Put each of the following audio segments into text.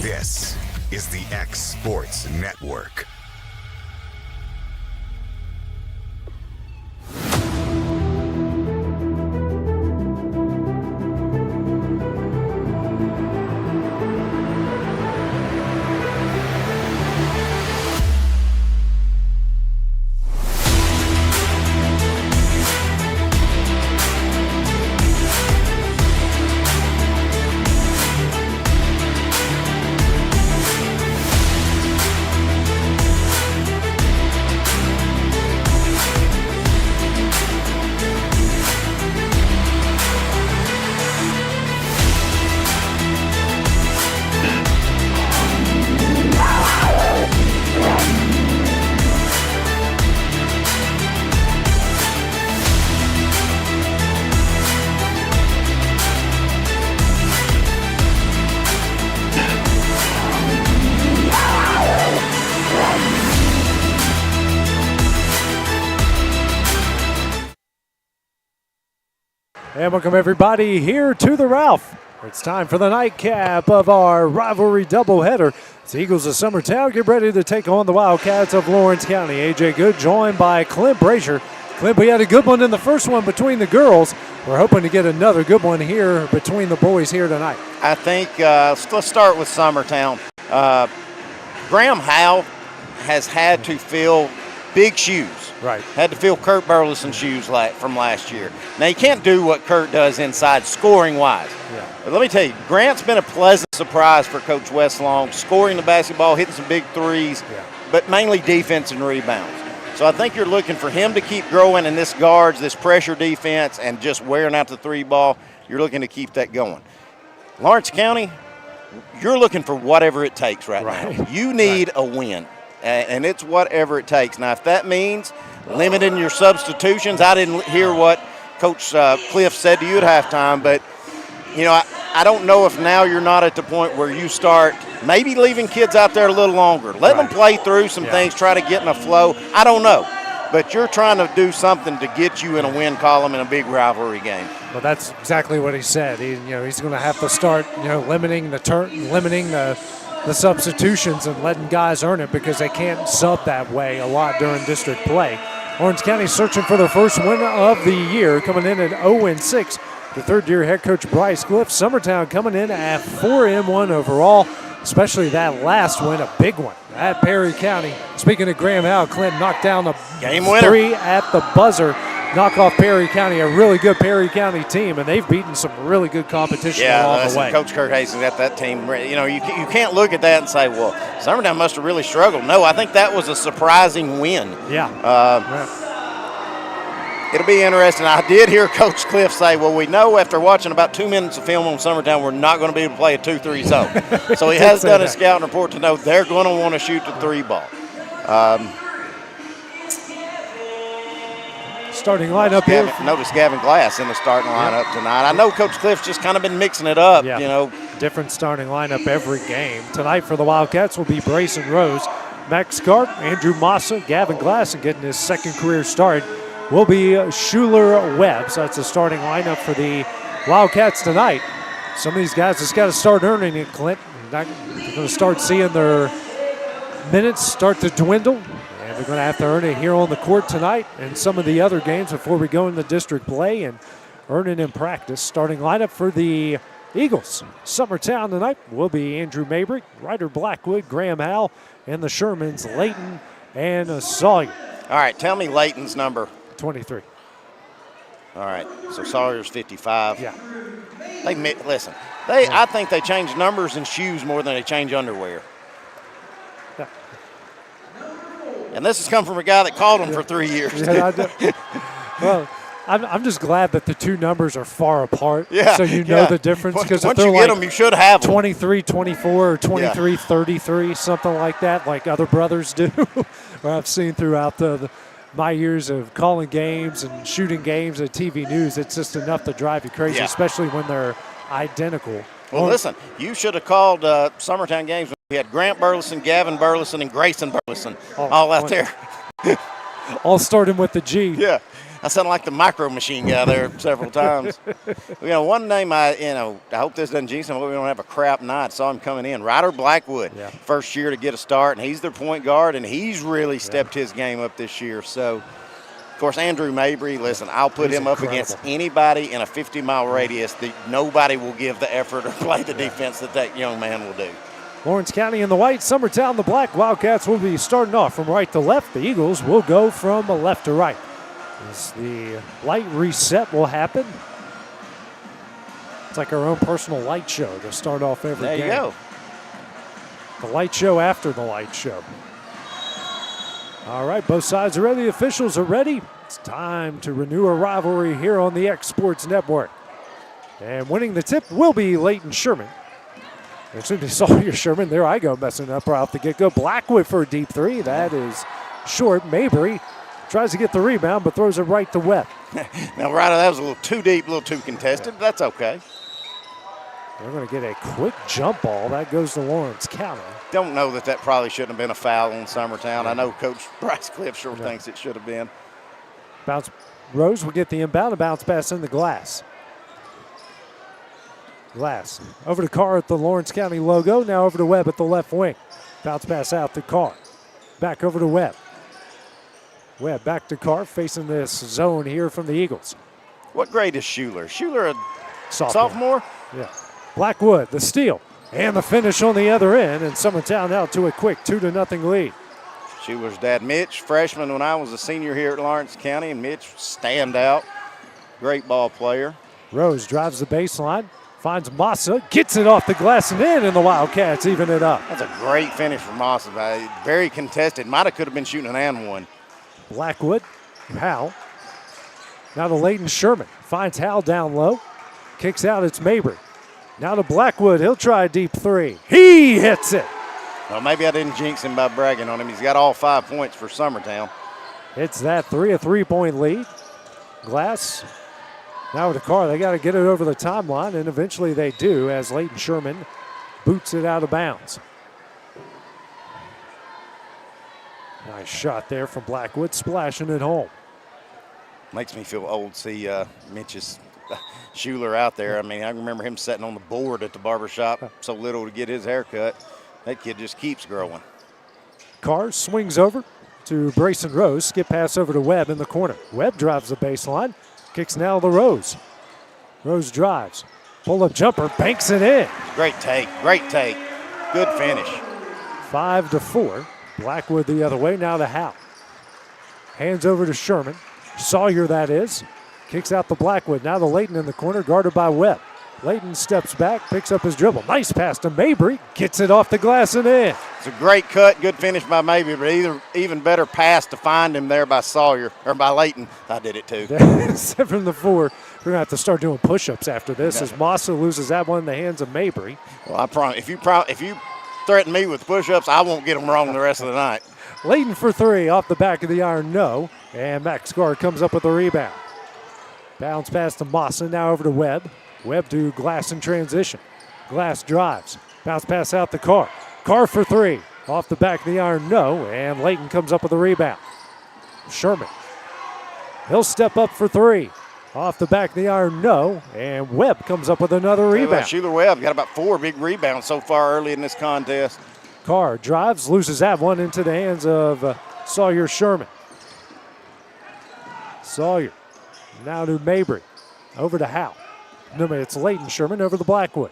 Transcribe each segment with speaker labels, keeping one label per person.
Speaker 1: This is the X Sports Network.
Speaker 2: And welcome everybody here to the Ralph. It's time for the nightcap of our rivalry doubleheader. The Eagles of Summertown get ready to take on the Wildcats of Lawrence County. AJ Good joined by Clint Brazier. Clint, we had a good one in the first one between the girls. We're hoping to get another good one here between the boys here tonight.
Speaker 3: I think, let's start with Summertown. Graham Howe has had to fill big shoes.
Speaker 2: Right.
Speaker 3: Had to fill Kurt Burleson's shoes from last year. Now, you can't do what Kurt does inside scoring-wise.
Speaker 2: Yeah.
Speaker 3: But let me tell you, Grant's been a pleasant surprise for Coach Wes Long, scoring the basketball, hitting some big threes, but mainly defense and rebounds. So I think you're looking for him to keep growing in this guards, this pressure defense, and just wearing out the three ball. You're looking to keep that going. Lawrence County, you're looking for whatever it takes right now. You need a win, and it's whatever it takes. Now, if that means limiting your substitutions, I didn't hear what Coach Cliff said to you at halftime, but, you know, I don't know if now you're not at the point where you start maybe leaving kids out there a little longer. Let them play through some things, try to get in a flow. I don't know. But you're trying to do something to get you in a win column in a big rivalry game.
Speaker 2: Well, that's exactly what he said. He's going to have to start, limiting the substitutions and letting guys earn it because they can't sub that way a lot during district play. Lawrence County searching for their first win of the year, coming in at 0-6. The third-year head coach Bryce Cliff. Summertown coming in at 4-1 overall, especially that last win, a big one at Perry County. Speaking of Graham Howe, Clint knocked down a
Speaker 3: game winner
Speaker 2: 3 at the buzzer. Knock off Perry County, a really good Perry County team, and they've beaten some really good competition along the way.
Speaker 3: Coach Kirk Hastings got that team. You can't look at that and say, well, Summertown must have really struggled. No, I think that was a surprising win. It'll be interesting. I did hear Coach Cliff say, well, we know after watching about 2 minutes of film on Summertown, we're not going to be able to play a 2-3 zone. So he has done a scouting report to know they're going to want to shoot the three ball.
Speaker 2: Starting lineup here.
Speaker 3: Notice Gavin Glass in the starting lineup tonight. I know Coach Cliff's just kind of been mixing it up,
Speaker 2: Different starting lineup every game. Tonight for the Wildcats will be Brayson Rose, Max Gart, Andrew Massa, Gavin Glass, and getting his second career start will be Schuler Webb. So that's the starting lineup for the Wildcats tonight. Some of these guys just got to start earning it, Clint. They're going to start seeing their minutes start to dwindle. And they're going to have to earn it here on the court tonight and some of the other games before we go into district play and earn it in practice. Starting lineup for the Eagles. Summertown tonight will be Andrew Mabry, Ryder Blackwood, Graham Howe, and the Shermans, Layton and Sawyer.
Speaker 3: All right, tell me Layton's number.
Speaker 2: 23.
Speaker 3: All right, so Sawyer's 55.
Speaker 2: Yeah.
Speaker 3: I think they change numbers and shoes more than they change underwear.
Speaker 2: Yeah.
Speaker 3: And this has come from a guy that called them for 3 years.
Speaker 2: Yeah, I do. Well, I'm just glad that the two numbers are far apart, so you know the difference. Because
Speaker 3: once you get them, you should have them.
Speaker 2: 23, 24, or 23, 33, something like that, like other brothers do. I've seen throughout my years of calling games and shooting games at TV News. It's just enough to drive you crazy, especially when they're identical.
Speaker 3: Well, listen, you should have called Summertown games when we had Grant Burleson, Gavin Burleson, and Grayson Burleson all out there.
Speaker 2: All starting with the G.
Speaker 3: Yeah. I sound like the Micro Machine guy there several times. One name I hope this doesn't jinx him. We don't have a crap night. Saw him coming in. Ryder Blackwood, first year to get a start, and he's their point guard, and he's really stepped his game up this year. So, of course, Andrew Mabry, listen, I'll put him up against anybody in a 50-mile radius that nobody will give the effort or play the defense that young man will do.
Speaker 2: Lawrence County in the white, Summertown the black. Wildcats will be starting off from right to left. The Eagles will go from left to right. As the light reset will happen. It's like our own personal light show to start off every game.
Speaker 3: There you go.
Speaker 2: The light show after the light show. All right, both sides are ready. The officials are ready. It's time to renew a rivalry here on the X Sports Network. And winning the tip will be Leighton Sherman. As soon as you saw your Sherman, there I go messing up right off the get-go. Blackwood for a deep three. That is short. Mabry tries to get the rebound, but throws it right to Webb.
Speaker 3: Now, Ryder, that was a little too deep, a little too contested. That's okay.
Speaker 2: They're going to get a quick jump ball. That goes to Lawrence County.
Speaker 3: Don't know that probably shouldn't have been a foul on Summertown. I know Coach Bryce Cliff thinks it should have been.
Speaker 2: Rose will get the inbound. A bounce pass in the glass. Glass over to Carr at the Lawrence County logo. Now over to Webb at the left wing. Bounce pass out to Carr. Back over to Webb. Webb back to Carr, facing this zone here from the Eagles.
Speaker 3: What grade is Schuler? Schuler a sophomore?
Speaker 2: Yeah. Blackwood, the steal, and the finish on the other end, and Summertown out to a quick 2-0 lead.
Speaker 3: Schuler's dad, Mitch, freshman when I was a senior here at Lawrence County, and Mitch, standout, great ball player.
Speaker 2: Rose drives the baseline. Finds Massa, gets it off the glass and in, and the Wildcats even it up.
Speaker 3: That's a great finish for Massa. Very contested. Could have been shooting an and one.
Speaker 2: Blackwood, Howell. Now to Leighton Sherman. Finds Howell down low. Kicks out, it's Mabry. Now to Blackwood. He'll try a deep three. He hits it.
Speaker 3: Well, maybe I didn't jinx him by bragging on him. He's got all 5 points for Summertown.
Speaker 2: It's that three, a 3-point lead. Glass. Now to Carr, they got to get it over the timeline, and eventually they do as Leighton Sherman boots it out of bounds. Nice shot there from Blackwood, splashing it home.
Speaker 3: Makes me feel old to see Mitch's Schuler out there. I mean, I remember him sitting on the board at the barbershop so little to get his haircut. That kid just keeps growing.
Speaker 2: Carr swings over to Brayson Rose, skip pass over to Webb in the corner. Webb drives the baseline. Kicks now to Rose. Rose drives. Pull-up jumper, banks it in.
Speaker 3: Great take, good finish.
Speaker 2: 5-4. Blackwood the other way, now to Howell. Hands over to Sherman. Sawyer, that is. Kicks out to Blackwood. Now to Leighton in the corner, guarded by Webb. Leighton steps back, picks up his dribble. Nice pass to Mabry. Gets it off the glass and in.
Speaker 3: It's a great cut, good finish by Mabry, but even better pass to find him there by Sawyer, or by Leighton. I did it too.
Speaker 2: 7-4. We're going to have to start doing push-ups after this as Massa loses that one in the hands of Mabry.
Speaker 3: Well, I promise, if you threaten me with push-ups, I won't get them wrong the rest of the night.
Speaker 2: Leighton for three, off the back of the iron, no. And Max Carr comes up with a rebound. Bounce pass to Massa, now over to Webb. Webb to Glass in transition. Glass drives. Bounce pass out to Carr. Carr for three. Off the back of the iron, no. And Leighton comes up with a rebound. Sherman. He'll step up for three. Off the back of the iron, no. And Webb comes up with another rebound.
Speaker 3: Schuler Webb got about 4 big rebounds so far early in this contest.
Speaker 2: Carr drives, loses that one into the hands of Sawyer Sherman. Sawyer. Now to Mabry. Over to Howell. No, it's Leighton Sherman over to Blackwood.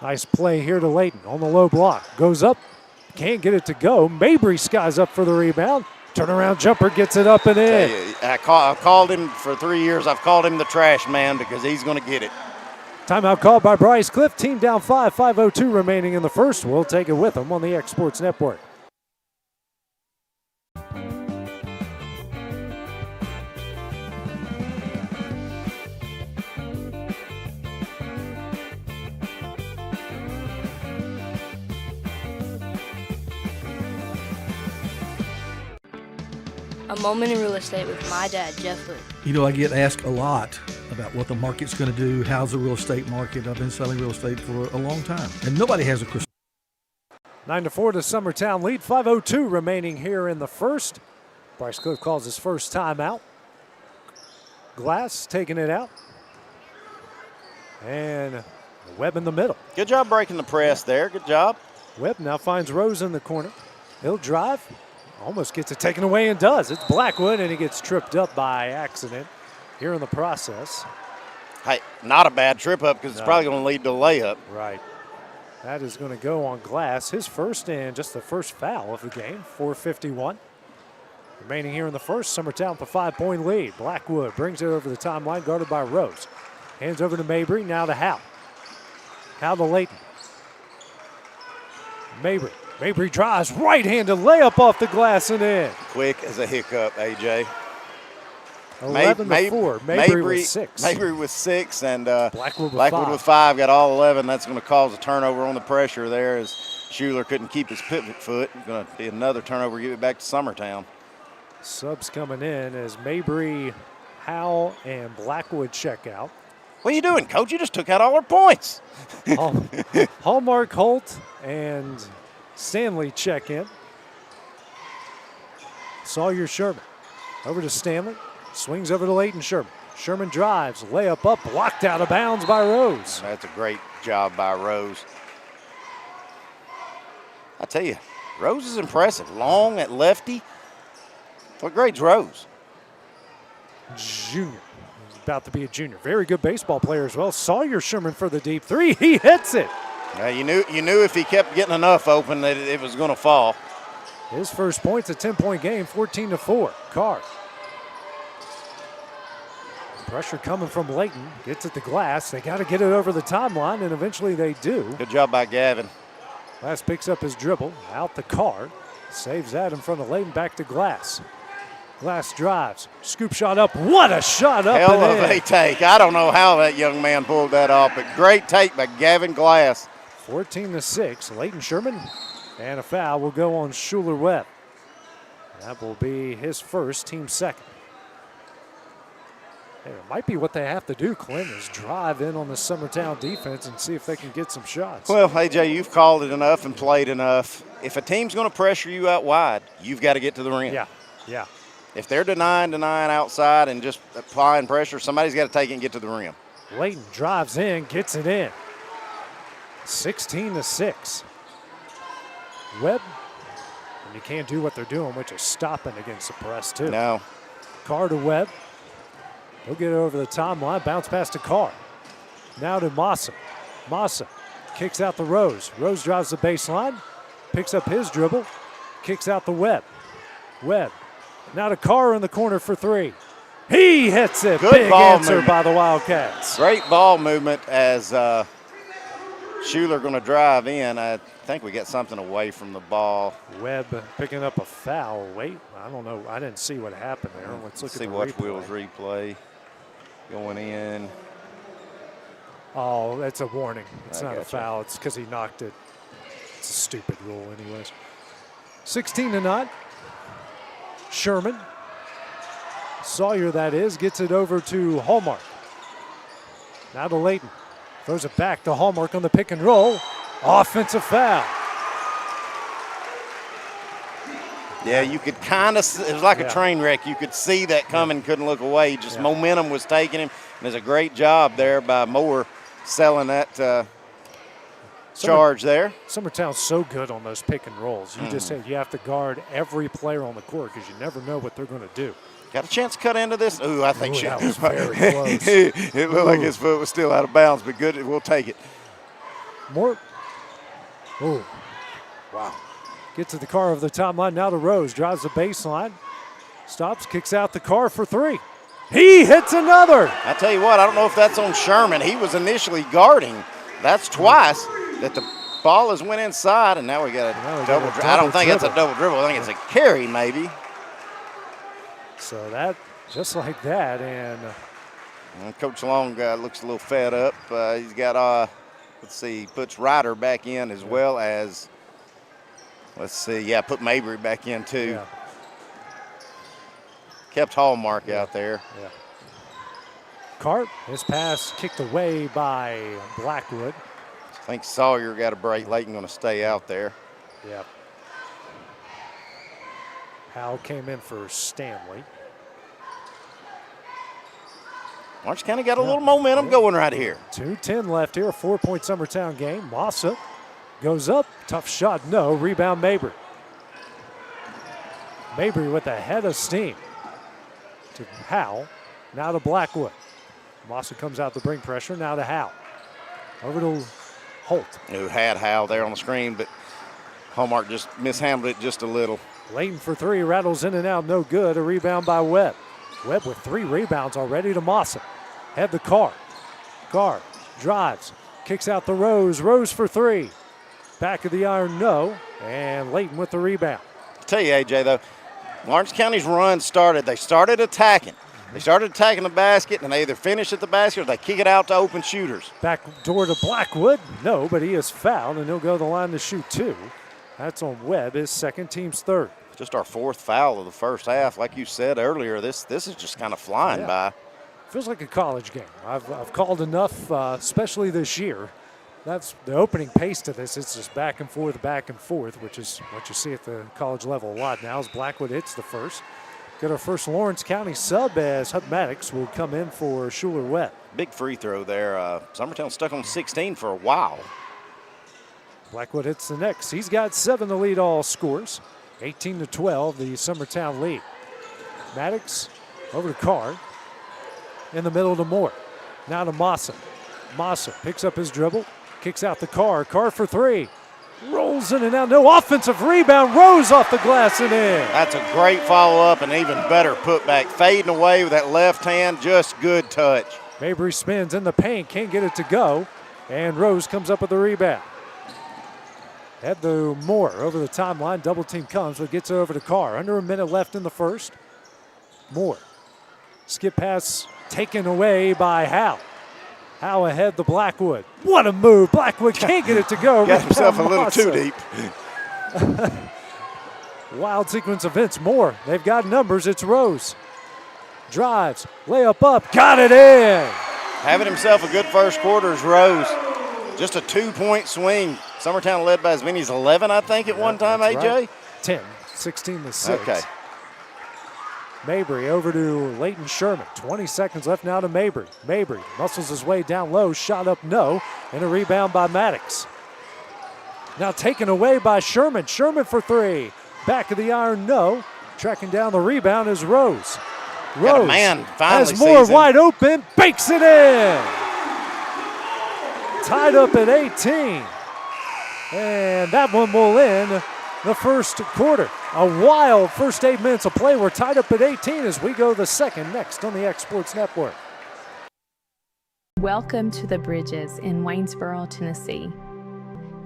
Speaker 2: Nice play here to Leighton on the low block. Goes up, can't get it to go. Mabry skies up for the rebound. Turnaround jumper gets it up and in.
Speaker 3: I called him for 3 years. I've called him the trash man because he's going to get it.
Speaker 2: Timeout called by Bryce Cliff. Team down 5:5:02 remaining in the first. We'll take it with them on the X Sports Network.
Speaker 4: A moment in real estate with my dad, Jeff Hood.
Speaker 5: You know, I get asked a lot about what the market's going to do. How's the real estate market? I've been selling real estate for a long time, and nobody has a crystal.
Speaker 2: 9-4 to Summertown lead. 5:02 remaining here in the first. Bryce Cliff calls his first timeout. Glass taking it out. And Webb in the middle.
Speaker 3: Good job breaking the press there. Good job.
Speaker 2: Webb now finds Rose in the corner. He'll drive. Almost gets it taken away and does. It's Blackwood, and he gets tripped up by accident here in the process.
Speaker 3: Hey, not a bad trip up because it's probably going to lead to a layup.
Speaker 2: Right. That is going to go on Glass. His first and just the first foul of the game, 4:51. Remaining here in the first, Summertown with a 5-point lead. Blackwood brings it over the timeline, guarded by Rose. Hands over to Mabry, now to Howe. Howe to Layton. Mabry drives, right-handed layup off the glass and in.
Speaker 3: Quick as a hiccup, AJ.
Speaker 2: 11-4. Mabry with 6.
Speaker 3: Mabry with 6 and
Speaker 2: Blackwood
Speaker 3: with 5. Got all 11. That's going to cause a turnover on the pressure there as Schuler couldn't keep his pivot foot. Going to be another turnover, give it back to Summertown.
Speaker 2: Subs coming in as Mabry, Howe, and Blackwood check out.
Speaker 3: What are you doing, Coach? You just took out all our points.
Speaker 2: Hallmark, Holt, and Stanley check in. Sawyer Sherman over to Stanley. Swings over to Layton Sherman. Sherman drives, layup up, blocked out of bounds by Rose.
Speaker 3: That's a great job by Rose. I tell you, Rose is impressive. Long at lefty. What grade's Rose?
Speaker 2: Junior. He's about to be a junior. Very good baseball player as well. Sawyer Sherman for the deep three. He hits it.
Speaker 3: You knew if he kept getting enough open that it was going to fall.
Speaker 2: His first point's a 10-point game, 14-4. Carr. Pressure coming from Layton. Gets at the glass. They got to get it over the timeline, and eventually they do.
Speaker 3: Good job by Gavin.
Speaker 2: Glass picks up his dribble. Out the Carr. Saves that in front of Layton. Back to Glass. Glass drives. Scoop shot up. What a shot up
Speaker 3: Hell
Speaker 2: and
Speaker 3: of
Speaker 2: in.
Speaker 3: a take. I don't know how that young man pulled that off, but great take by Gavin Glass.
Speaker 2: 14-6. Layton Sherman. And a foul will go on Schuler Webb. That will be his first, team second. Hey, it might be what they have to do, Clint, is drive in on the Summertown defense and see if they can get some shots.
Speaker 3: Well, AJ, you've called it enough and played enough. If a team's going to pressure you out wide, you've got to get to the rim.
Speaker 2: Yeah.
Speaker 3: If they're denying outside and just applying pressure, somebody's got to take it and get to the rim.
Speaker 2: Layton drives in, gets it in. 16-6. Webb, and you can't do what they're doing, which is stopping against the press, too.
Speaker 3: No.
Speaker 2: Carr to Webb. He'll get it over the timeline, bounce pass to Carr. Now to Massa. Massa kicks out the Rose. Rose drives the baseline, picks up his dribble, kicks out the Webb. Webb. Now to Carr in the corner for three. He hits it.
Speaker 3: Good
Speaker 2: Big
Speaker 3: ball
Speaker 2: answer
Speaker 3: movement
Speaker 2: by the Wildcats.
Speaker 3: Great ball movement as Schuler going to drive in. I think we got something away from the ball.
Speaker 2: Webb picking up a foul. Wait, I don't know. I didn't see what happened there. Let's look at the
Speaker 3: watch
Speaker 2: replay.
Speaker 3: Will's replay. Going in.
Speaker 2: Oh, that's a warning. It's not a
Speaker 3: gotcha.
Speaker 2: foul. It's because he knocked it. It's a stupid rule anyways. 16-9. Sherman. Sawyer, that is, gets it over to Hallmark. Now to Layton. Throws it back to Hallmark on the pick and roll. Offensive foul.
Speaker 3: Yeah, you could kind of, it was like a train wreck. You could see that coming, couldn't look away. Just momentum was taking him. And there's a great job there by Moore selling that charge there.
Speaker 2: Summertown's so good on those pick and rolls. You just said you have to guard every player on the court because you never know what they're going to do.
Speaker 3: Got a chance to cut into this? Ooh, I think
Speaker 2: that was very close.
Speaker 3: It looked like his foot was still out of bounds, but good, we'll take it.
Speaker 2: More. Oh, wow. Gets to the Carr over the timeline. Now to Rose. Drives the baseline. Stops, kicks out the Carr for three. He hits another.
Speaker 3: I tell you what, I don't know if that's on Sherman. He was initially guarding. That's twice that the ball has went inside, and now we got a double dribble. I don't think it's a double dribble. I think it's a carry maybe.
Speaker 2: So that, just like that, and
Speaker 3: Coach Long looks a little fed up. He's got, let's see, he puts Ryder back in as well as, let's see, put Mabry back in too.
Speaker 2: Yeah.
Speaker 3: Kept Hallmark out there.
Speaker 2: Yeah. Cart, his pass kicked away by Blackwood.
Speaker 3: I think Sawyer got a break. Layton going to stay out there.
Speaker 2: Yeah. Howell came in for Stanley.
Speaker 3: Orange County got a little momentum going right here.
Speaker 2: 2:10 left here, a 4-point Summertown game. Massa goes up, tough shot, no. Rebound Mabry. Mabry with a head of steam to Howell, now to Blackwood. Massa comes out to bring pressure, now to Howell. Over to Holt.
Speaker 3: Who had Howell there on the screen, but Hallmark just mishandled it just a little.
Speaker 2: Layton for three, rattles in and out, no good. A rebound by Webb. Webb with 3 rebounds already to Massa. Head the Carr. Carr drives, kicks out the Rose. Rose for 3. Back of the iron, no. And Layton with the rebound.
Speaker 3: I'll tell you, AJ, though, Lawrence County's run started. They started attacking. They started attacking the basket, and they either finish at the basket or they kick it out to open shooters.
Speaker 2: Back door to Blackwood. No, but he is fouled, and he'll go to the line to shoot 2. That's on Webb, his second, team's third.
Speaker 3: Just our 4th foul of the first half. Like you said earlier, this is just kind of flying by.
Speaker 2: Feels like a college game. I've called enough, especially this year. That's the opening pace to this. It's just back and forth, which is what you see at the college level a lot now as Blackwood hits the first. Got our first Lawrence County sub as Hut Maddox will come in for Schuler Webb.
Speaker 3: Big free throw there. Summertown stuck on 16 for a while.
Speaker 2: Blackwood hits the next. He's got 7 to lead all scores. 18-12, the Summertown lead. Maddox over to Carr. In the middle to Moore. Now to Massa. Massa picks up his dribble. Kicks out the Carr. Carr for 3. Rolls in and out. No offensive rebound. Rose off the glass and in.
Speaker 3: That's a great follow-up and even better putback. Fading away with that left hand. Just good touch.
Speaker 2: Mabry spins in the paint. Can't get it to go. And Rose comes up with the rebound. Head to Moore over the timeline. Double team comes, but gets it over to Carr. Under a minute left in the first. Moore. Skip pass taken away by Howell. Howell ahead to Blackwood. What a move. Blackwood can't get it to go.
Speaker 3: Got himself a little too deep.
Speaker 2: Wild sequence events. Moore. They've got numbers. It's Rose. Drives. Layup up. Got it in.
Speaker 3: Having himself a good first quarter is Rose. Just a 2-point swing. Summertown led by as many as 11, I think, at one time, AJ?
Speaker 2: Right. 10, 16-6.
Speaker 3: Okay.
Speaker 2: Mabry over to Layton Sherman. 20 seconds left now to Mabry. Mabry muscles his way down low. Shot up, no. And a rebound by Maddox. Now taken away by Sherman. Sherman for 3. Back of the iron, no. Tracking down the rebound is Rose.
Speaker 3: Got a man finally
Speaker 2: has Moore
Speaker 3: sees him.
Speaker 2: wide open. Bakes it in. Tied up at 18. And that one will end the first quarter. A wild first 8 minutes of play. We're tied up at 18 as we go the second next on the X Sports Network.
Speaker 6: Welcome to the Bridges in Waynesboro, Tennessee.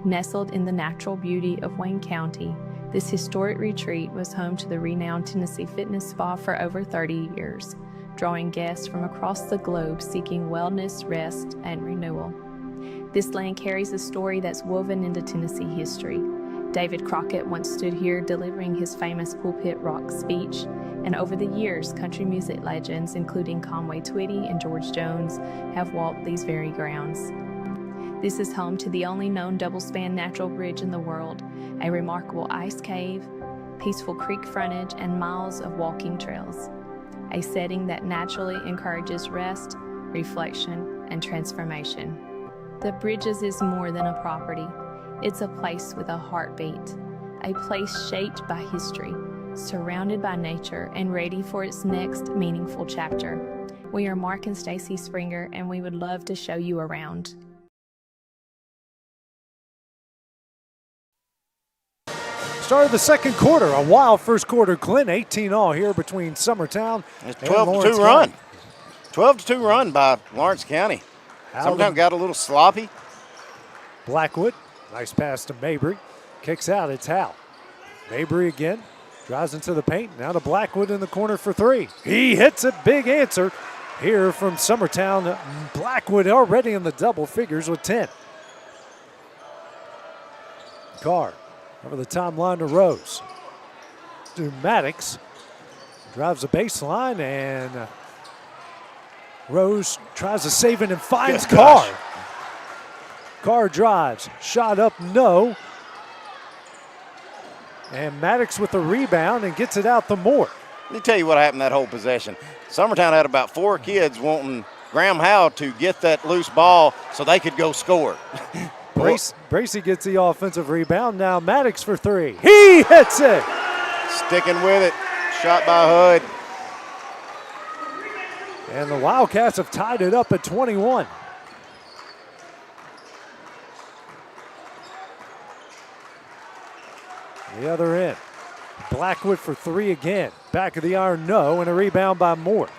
Speaker 6: Nestled in the natural beauty of Wayne County, this historic retreat was home to the renowned Tennessee Fitness Spa for over 30 years, drawing guests from across the globe seeking wellness, rest, and renewal. This land carries a story that's woven into Tennessee history. David Crockett once stood here delivering his famous pulpit rock speech, and over the years, country music legends, including Conway Twitty and George Jones, have walked these very grounds. This is home to the only known double-span natural bridge in the world, a remarkable ice cave, peaceful creek frontage, and miles of walking trails. A setting that naturally encourages rest, reflection, and transformation. The Bridges is more than a property. It's a place with a heartbeat, a place shaped by history, surrounded by nature, and ready for its next meaningful chapter. We are Mark and Stacy Springer, and we would love to show you around.
Speaker 2: Start of the second quarter, a wild first quarter, Clint. 18 all here between Summertown and
Speaker 3: 12-2 run. 12-2 run by Lawrence County. Summertown got a little sloppy.
Speaker 2: Blackwood, nice pass to Mabry. Kicks out, it's Hal. Mabry again, drives into the paint. Now to Blackwood in the corner for 3. He hits a big answer here from Summertown. Blackwood already in the double figures with 10. Carr over the timeline to Rose. To Maddox. Drives the baseline and Rose tries to save it and finds Carr. Carr drives. Shot up, no. And Maddox with the rebound and gets it out to Moore.
Speaker 3: Let me tell you what happened that whole possession. Summertown had about 4 kids wanting Graham Howe to get that loose ball so they could go score.
Speaker 2: Bracey gets the offensive rebound. Now Maddox for 3. He hits it.
Speaker 3: Sticking with it. Shot by Hood.
Speaker 2: And the Wildcats have tied it up at 21. The other end. Blackwood for 3 again. Back of the iron, no, and a rebound by Moore.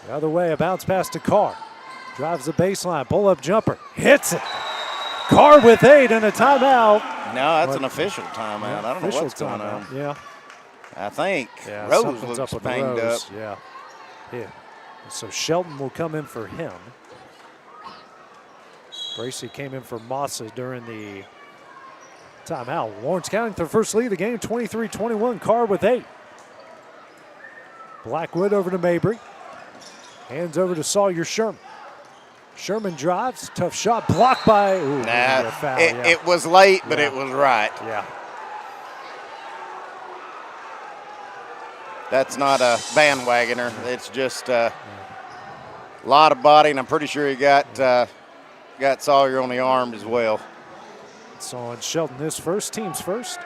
Speaker 2: The other way, a bounce pass to Carr. Drives the baseline, pull-up jumper, hits it. Carr with 8 and a timeout.
Speaker 3: No, that's an official timeout. I don't know what's going on.
Speaker 2: Yeah.
Speaker 3: I think
Speaker 2: Yeah,
Speaker 3: Rose
Speaker 2: something's
Speaker 3: looks
Speaker 2: up with
Speaker 3: banged
Speaker 2: Rose.
Speaker 3: up.
Speaker 2: Yeah. So Shelton will come in for him. Bracey came in for Massa during the timeout. Lawrence County their first lead of the game, 23-21. Carr with 8. Blackwood over to Mabry. Hands over to Sawyer Sherman. Sherman drives, tough shot, blocked by. Ooh,
Speaker 3: Nah,
Speaker 2: foul,
Speaker 3: it was late, but it was right.
Speaker 2: Yeah.
Speaker 3: That's not a bandwagoner. It's just a lot of body, and I'm pretty sure he got Sawyer on the arm as well.
Speaker 2: So on Shelton, his first, team's first.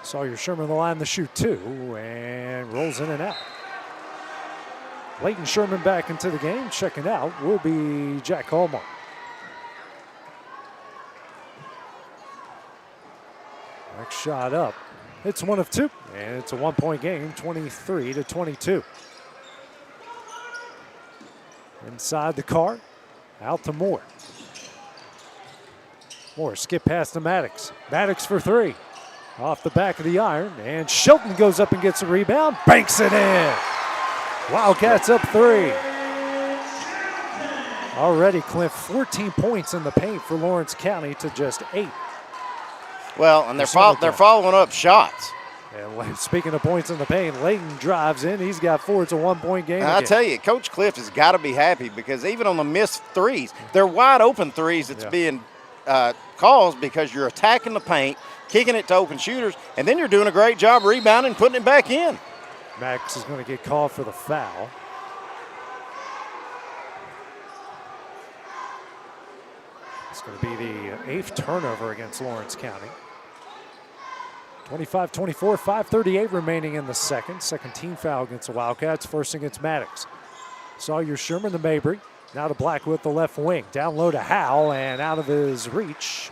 Speaker 2: Sawyer Sherman on the line to shoot 2 and rolls in and out. Leighton Sherman back into the game. Checking out will be Jack Hallmark. Next shot up. It's 1 of 2, and it's a 1-point game, 23-22. Inside the Carr, out to Moore. Moore skip past to Maddox. Maddox for 3. Off the back of the iron, and Shelton goes up and gets a rebound, banks it in. Wildcats up 3. Already, Clint, 14 points in the paint for Lawrence County to just 8.
Speaker 3: Well, and they're following up shots.
Speaker 2: And speaking of points in the paint, Leighton drives in. He's got 4. It's a 1-point game.
Speaker 3: I tell you, Coach Clift has got to be happy because even on the missed threes, they're wide open threes that's being caused because you're attacking the paint, kicking it to open shooters, and then you're doing a great job rebounding and putting it back in.
Speaker 2: Max is going to get called for the foul. It's going to be the 8th turnover against Lawrence County. 25-24, 5:38 remaining in the second. Second team foul against the Wildcats. First against Maddox. Sawyer Sherman to Mabry. Now to Blackwood, the left wing. Down low to Howell and out of his reach.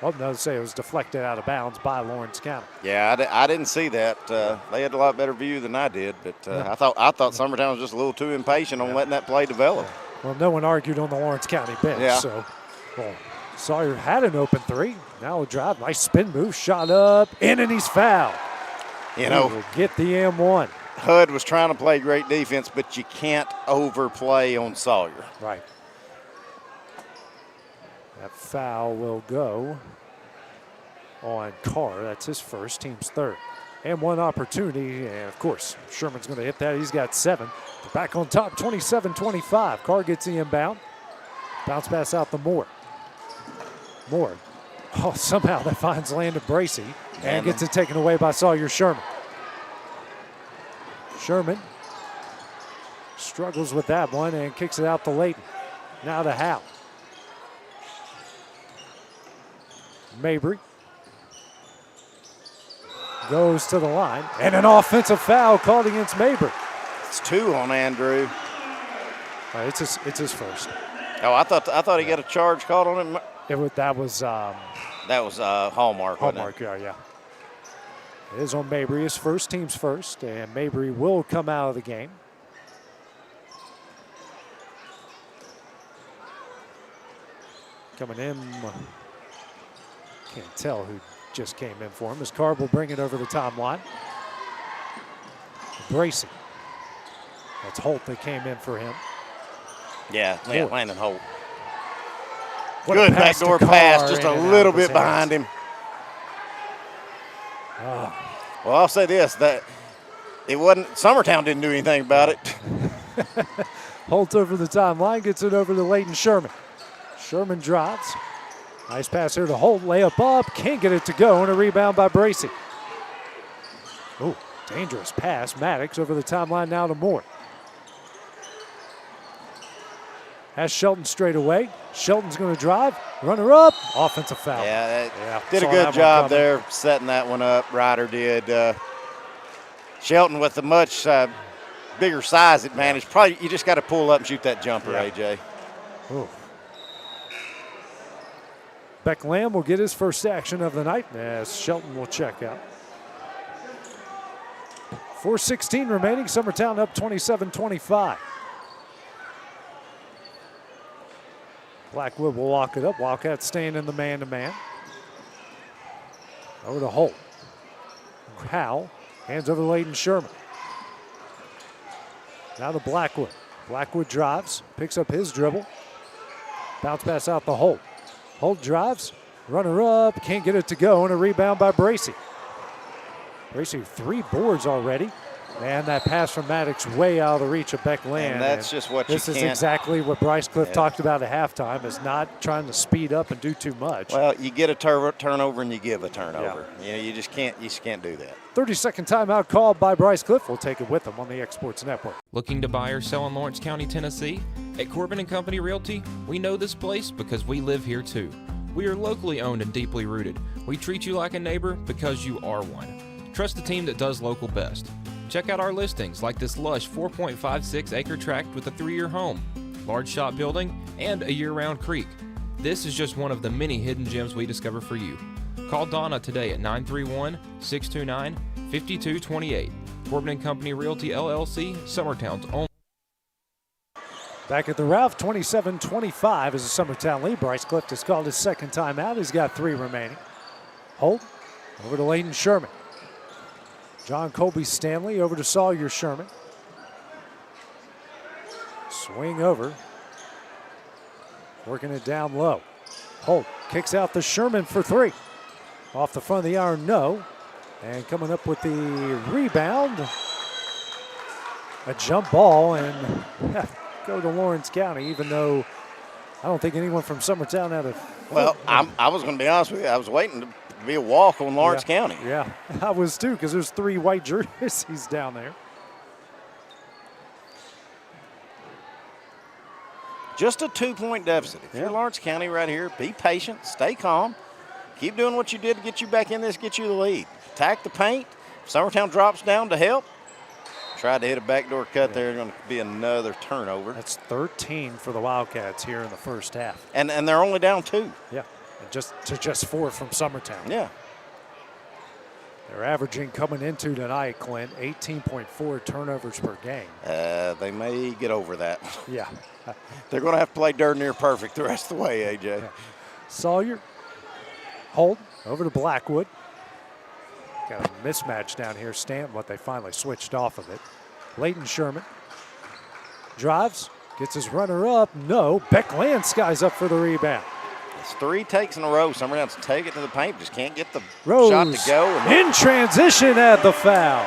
Speaker 2: Oh, no, say it was deflected out of bounds by Lawrence County.
Speaker 3: Yeah, I didn't see that. They had a lot better view than I did, but I thought Summertown was just a little too impatient on letting that play develop.
Speaker 2: Well, no one argued on the Lawrence County bench. So, Sawyer had an open 3. Now a drive, nice spin move, shot up, in, and he's fouled. We'll get the M1.
Speaker 3: Hud was trying to play great defense, but you can't overplay on Sawyer.
Speaker 2: Right. That foul will go on Carr. That's his first, team's 3rd. And 1 opportunity, and of course, Sherman's going to hit that. He's got 7. They're back on top, 27-25. Carr gets the inbound. Bounce pass out to Moore. Moore. Oh, somehow that finds Landon Bracey and gets it taken away by Sawyer Sherman. Sherman struggles with that one and kicks it out to Leighton. Now to Howe. Mabry goes to the line, and an offensive foul called against Mabry.
Speaker 3: It's 2 on Andrew.
Speaker 2: It's his first.
Speaker 3: Oh, I thought he got a charge called on him.
Speaker 2: That was
Speaker 3: Hallmark.
Speaker 2: Hallmark, yeah. It is on Mabry, his first, team's first, and Mabry will come out of the game. Coming in, can't tell who just came in for him. As Carr will bring it over the timeline. Bracey. That's Holt that came in for him.
Speaker 3: Yeah, Landon Holt.
Speaker 2: Good
Speaker 3: backdoor pass, just a little bit behind him.
Speaker 2: Oh.
Speaker 3: Well, I'll say this, that it wasn't, Summertown didn't do anything about it.
Speaker 2: Holt over the timeline, gets it over to Leighton Sherman. Sherman drives, Nice pass here to Holt. Layup up. Can't get it to go. And a rebound by Bracey. Oh, dangerous pass. Maddox over the timeline now to Moore. Has Shelton straight away. Shelton's going to drive. Runner up. Offensive foul.
Speaker 3: Yeah, did a good job there setting that one up. Ryder did. Shelton with a much bigger size advantage. Probably you just got to pull up and shoot that jumper, AJ.
Speaker 2: Ooh. Beck Lamb will get his first action of the night as Shelton will check out. 4:16 remaining. Summertown up 27-25. Blackwood will walk it up. Wildcats staying in the man-to-man. Over to Holt. Howell. Hands over to Layden Sherman. Now to Blackwood. Blackwood drives. Picks up his dribble. Bounce pass out to Holt. Holt drives. Runner up. Can't get it to go. And a rebound by Bracey. Bracey 3 boards already. And that pass from Maddox way out of the reach of Beck Lamb.
Speaker 3: And that's just what
Speaker 2: this is exactly what Bryce Cliff talked about at halftime, is not trying to speed up and do too much.
Speaker 3: Well, you get a turnover and you give a turnover. You know, you just can't do that.
Speaker 2: 30-second timeout called by Bryce Cliff. We'll take it with him on the Exports Network.
Speaker 7: Looking to buy or sell in Lawrence County, Tennessee? At Corbin & Company Realty, we know this place because we live here too. We are locally owned and deeply rooted. We treat you like a neighbor because you are one. Trust the team that does local best. Check out our listings like this lush 4.56 acre tract with a 3-year home, large shop building, and a year-round creek. This is just one of the many hidden gems we discover for you. Call Donna today at 931-629-5228. Corbin & Company Realty LLC, Summertown's only.
Speaker 2: Back at the Ralph, 27-25 is a Summertown lead. Bryce Cliff has called his second timeout. He's got 3 remaining. Holt over to Layden Sherman. John Colby Stanley over to Sawyer Sherman. Swing over. Working it down low. Holt kicks out to Sherman for 3. Off the front of the iron, no. And coming up with the rebound. A jump ball and go to Lawrence County, even though I don't think anyone from Summertown had a.
Speaker 3: Well, I was going to be honest with you. I was waiting to be a walk on Lawrence County.
Speaker 2: Yeah, I was too, because there's 3 white jerseys down there.
Speaker 3: Just a 2-point deficit. If you're Lawrence County right here, be patient, stay calm, keep doing what you did to get you back in this, get you the lead. Attack the paint. If Summertown drops down to help. Tried to hit a backdoor cut there. Going to be another turnover.
Speaker 2: That's 13 for the Wildcats here in the first half.
Speaker 3: And they're only down 2.
Speaker 2: Yeah, and just 4 from Summertown.
Speaker 3: Yeah.
Speaker 2: They're averaging coming into tonight, Clint, 18.4 turnovers per game.
Speaker 3: They may get over that.
Speaker 2: Yeah.
Speaker 3: They're going to have to play darn near perfect the rest of the way, AJ.
Speaker 2: Yeah. Sawyer, Holt over to Blackwood. Got a mismatch down here. Stanton, what they finally switched off of it. Layden Sherman drives, gets his runner up. No. Beck Lamb skies up for the rebound.
Speaker 3: It's 3 takes in a row. Summertown's take it to the paint, just can't get the
Speaker 2: Rose
Speaker 3: shot to go.
Speaker 2: In transition at the foul.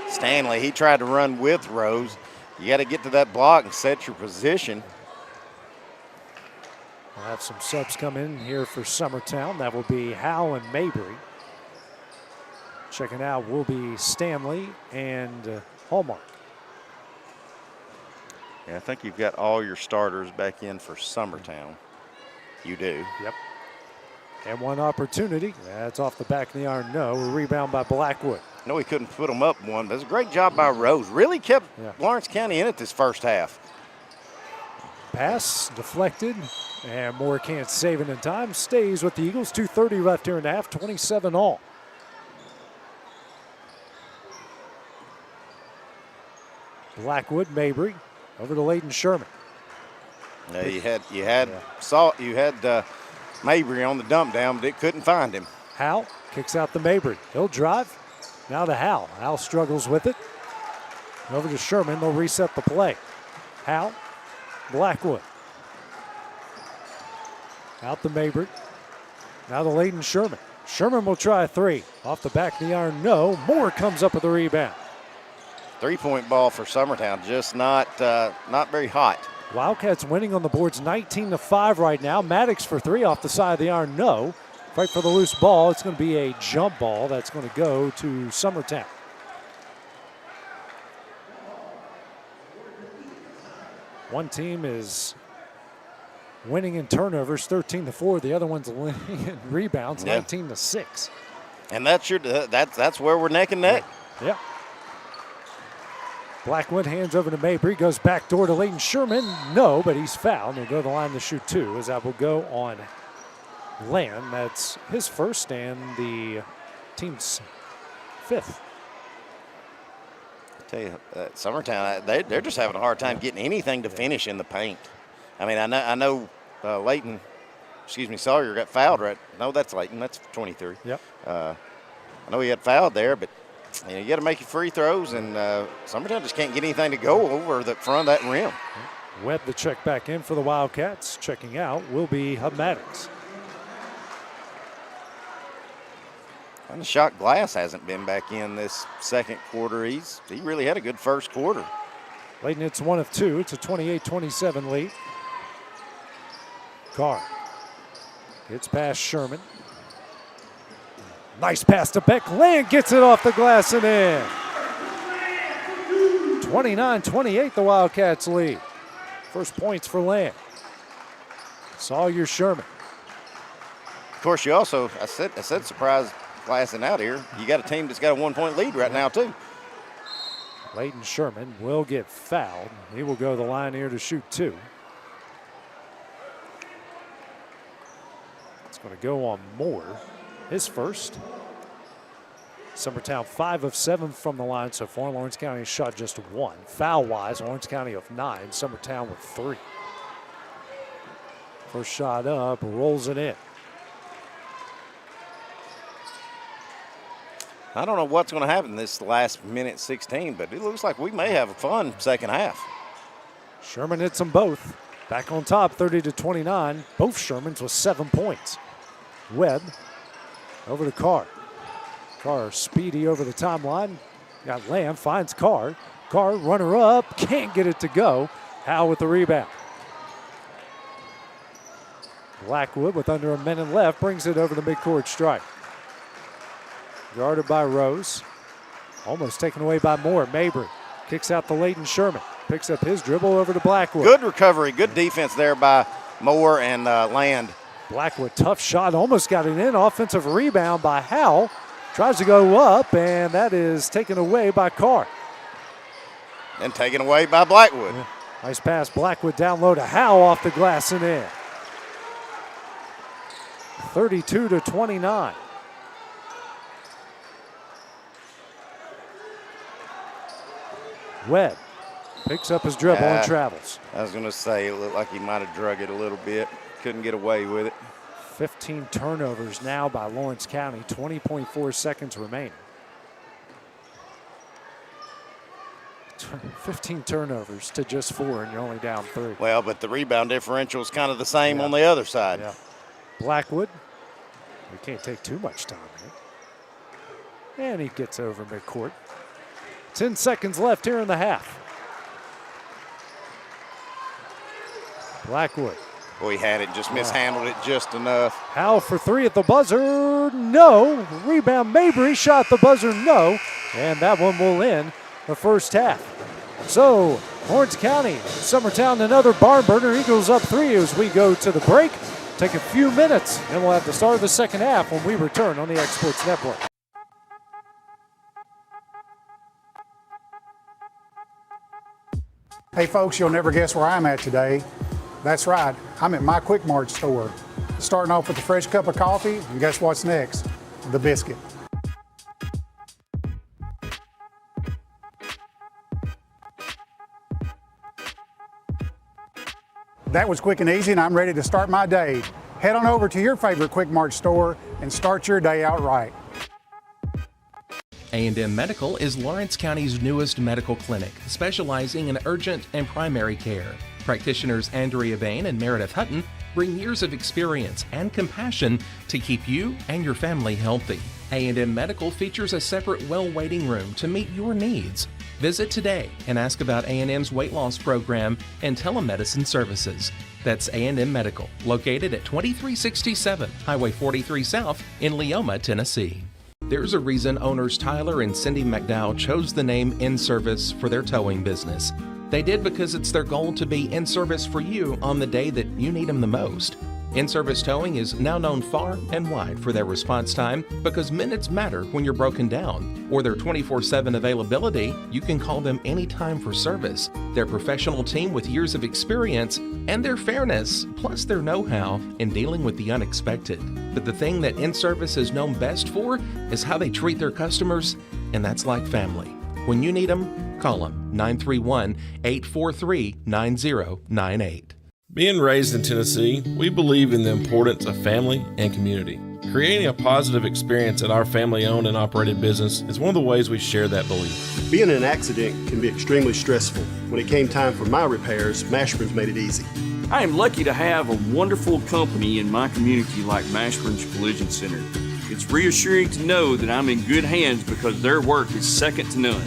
Speaker 3: Stanley, he tried to run with Rose. You got to get to that block and set your position.
Speaker 2: We'll have some subs come in here for Summertown. That will be Howell and Mabry. Checking out will be Stanley and Hallmark.
Speaker 3: Yeah, I think you've got all your starters back in for Summertown. You do.
Speaker 2: Yep. And one opportunity. That's off the back of the iron. No. A rebound by Blackwood.
Speaker 3: No, he couldn't put them up one, but it's a great job by Rose. Really kept Lawrence County in it this first half.
Speaker 2: Pass deflected, and Moore can't save it in time. Stays with the Eagles. 2:30 left here in the half. 27 all. Blackwood, Mabry, over to Layden Sherman.
Speaker 3: Yeah, you had Mabry on the dump down, but it couldn't find him.
Speaker 2: Howell kicks out the Mabry. He'll drive. Now to Howell. Howell struggles with it. Over to Sherman. They'll reset the play. Howell, Blackwood. Out to Mabry. Now to Layden Sherman. Sherman will try a 3. Off the back of the iron, no. Moore comes up with the rebound.
Speaker 3: 3-point ball for Summertown, just not very hot.
Speaker 2: Wildcats winning on the boards 19-5 right now. Maddox for three off the side of the iron, no. Fight for the loose ball. It's going to be a jump ball that's going to go to Summertown. One team is winning in turnovers 13-4. The other one's winning in rebounds 19-6.
Speaker 3: And that's where we're neck and neck.
Speaker 2: Yeah. Blackwood hands over to Mabry, goes back door to Leighton Sherman. No, but he's fouled. He'll go to the line to shoot two, as that will go on Land. That's his first and the team's fifth.
Speaker 3: I tell you, Summertown, they're just having a hard time getting anything to finish in the paint. I mean, I know Sawyer got fouled, right? No, that's Leighton. That's 23.
Speaker 2: Yep.
Speaker 3: I know he got fouled there, but you got to make your free throws, and Summertown just can't get anything to go over the front of that rim.
Speaker 2: Webb the check back in for the Wildcats. Checking out will be Hub Maddox.
Speaker 3: And the shot Glass hasn't been back in this second quarter. He really had a good first quarter.
Speaker 2: Leighton hits one of two. It's a 28-27 lead. Carr gets past Sherman. Nice pass to Beck. Land gets it off the glass and in. 29-28, the Wildcats lead. First points for Land. Sawyer Sherman.
Speaker 3: Of course, you also, I said surprise glassing out here. You got a team that's got a 1 point lead right now, too.
Speaker 2: Leighton Sherman will get fouled. He will go to the line here to shoot two. It's going to go on Moore. His first. Summertown 5 of 7 from the line so far. Lawrence County has shot just one. Foul-wise, Lawrence County of 9. Summertown with 3. First shot up, rolls it in.
Speaker 3: I don't know what's going to happen this last minute 16, but it looks like we may have a fun second half.
Speaker 2: Sherman hits them both. Back on top, 30-29. Both Shermans with 7 points. Webb over to Carr. Carr speedy over the timeline. Got Lamb, finds Carr. Carr, runner up, can't get it to go. Howe with the rebound. Blackwood with under a minute left brings it over the midcourt stripe. Guarded by Rose. Almost taken away by Moore. Mabry kicks out to Leighton Sherman. Picks up his dribble over to Blackwood.
Speaker 3: Good recovery, good defense there by Moore and Land.
Speaker 2: Blackwood, tough shot, almost got it in. Offensive rebound by Howe. Tries to go up, and that is taken away by Carr.
Speaker 3: And taken away by Blackwood.
Speaker 2: Yeah. Nice pass, Blackwood down low to Howe off the glass and in. 32-29. Webb picks up his dribble and travels.
Speaker 3: I was going to say, it looked like he might have drug it a little bit. Couldn't get away with it.
Speaker 2: 15 turnovers now by Lawrence County. 20.4 seconds remaining. 15 turnovers to just 4, and you're only down 3.
Speaker 3: Well, but the rebound differential is kind of the same on the other side.
Speaker 2: Yeah. Blackwood, we can't take too much time here. And he gets over midcourt. 10 seconds left here in the half. Blackwood.
Speaker 3: Boy, he had it, just mishandled it just enough.
Speaker 2: Howe for 3 at the buzzer, no. Rebound Mabry, shot the buzzer, no. And that one will end the first half. So, Lawrence County, Summertown, another barn burner. Eagles up 3 as we go to the break. Take a few minutes, and we'll have the start of the second half when we return on the X Sports Network.
Speaker 8: Hey folks, you'll never guess where I'm at today. That's right, I'm at my Quick Mart store. Starting off with a fresh cup of coffee, and guess what's next? The biscuit. That was quick and easy, and I'm ready to start my day. Head on over to your favorite Quick Mart store and start your day out right.
Speaker 9: A&M Medical is Lawrence County's newest medical clinic, specializing in urgent and primary care. Practitioners Andrea Bain and Meredith Hutton bring years of experience and compassion to keep you and your family healthy. A&M Medical features a separate well waiting room to meet your needs. Visit today and ask about A&M's weight loss program and telemedicine services. That's A&M Medical, located at 2367 Highway 43 South in Leoma, Tennessee. There's a reason owners Tyler and Cindy McDowell chose the name In Service for their towing business. They did because it's their goal to be in service for you on the day that you need them the most. In-Service Towing is now known far and wide for their response time because minutes matter when you're broken down, or their 24/7 availability. You can call them anytime for service. Their professional team with years of experience and their fairness, plus their know-how in dealing with the unexpected. But the thing that In-Service is known best for is how they treat their customers, and that's like family. When you need them, call them 931-843-9098.
Speaker 10: Being raised in Tennessee, we believe in the importance of family and community. Creating a positive experience at our family-owned and operated business is one of the ways we share that belief.
Speaker 11: Being in an accident can be extremely stressful. When it came time for my repairs, Mashburn's made it easy.
Speaker 12: I am lucky to have a wonderful company in my community like Mashburn's Collision Center. It's reassuring to know that I'm in good hands because their work is second to none.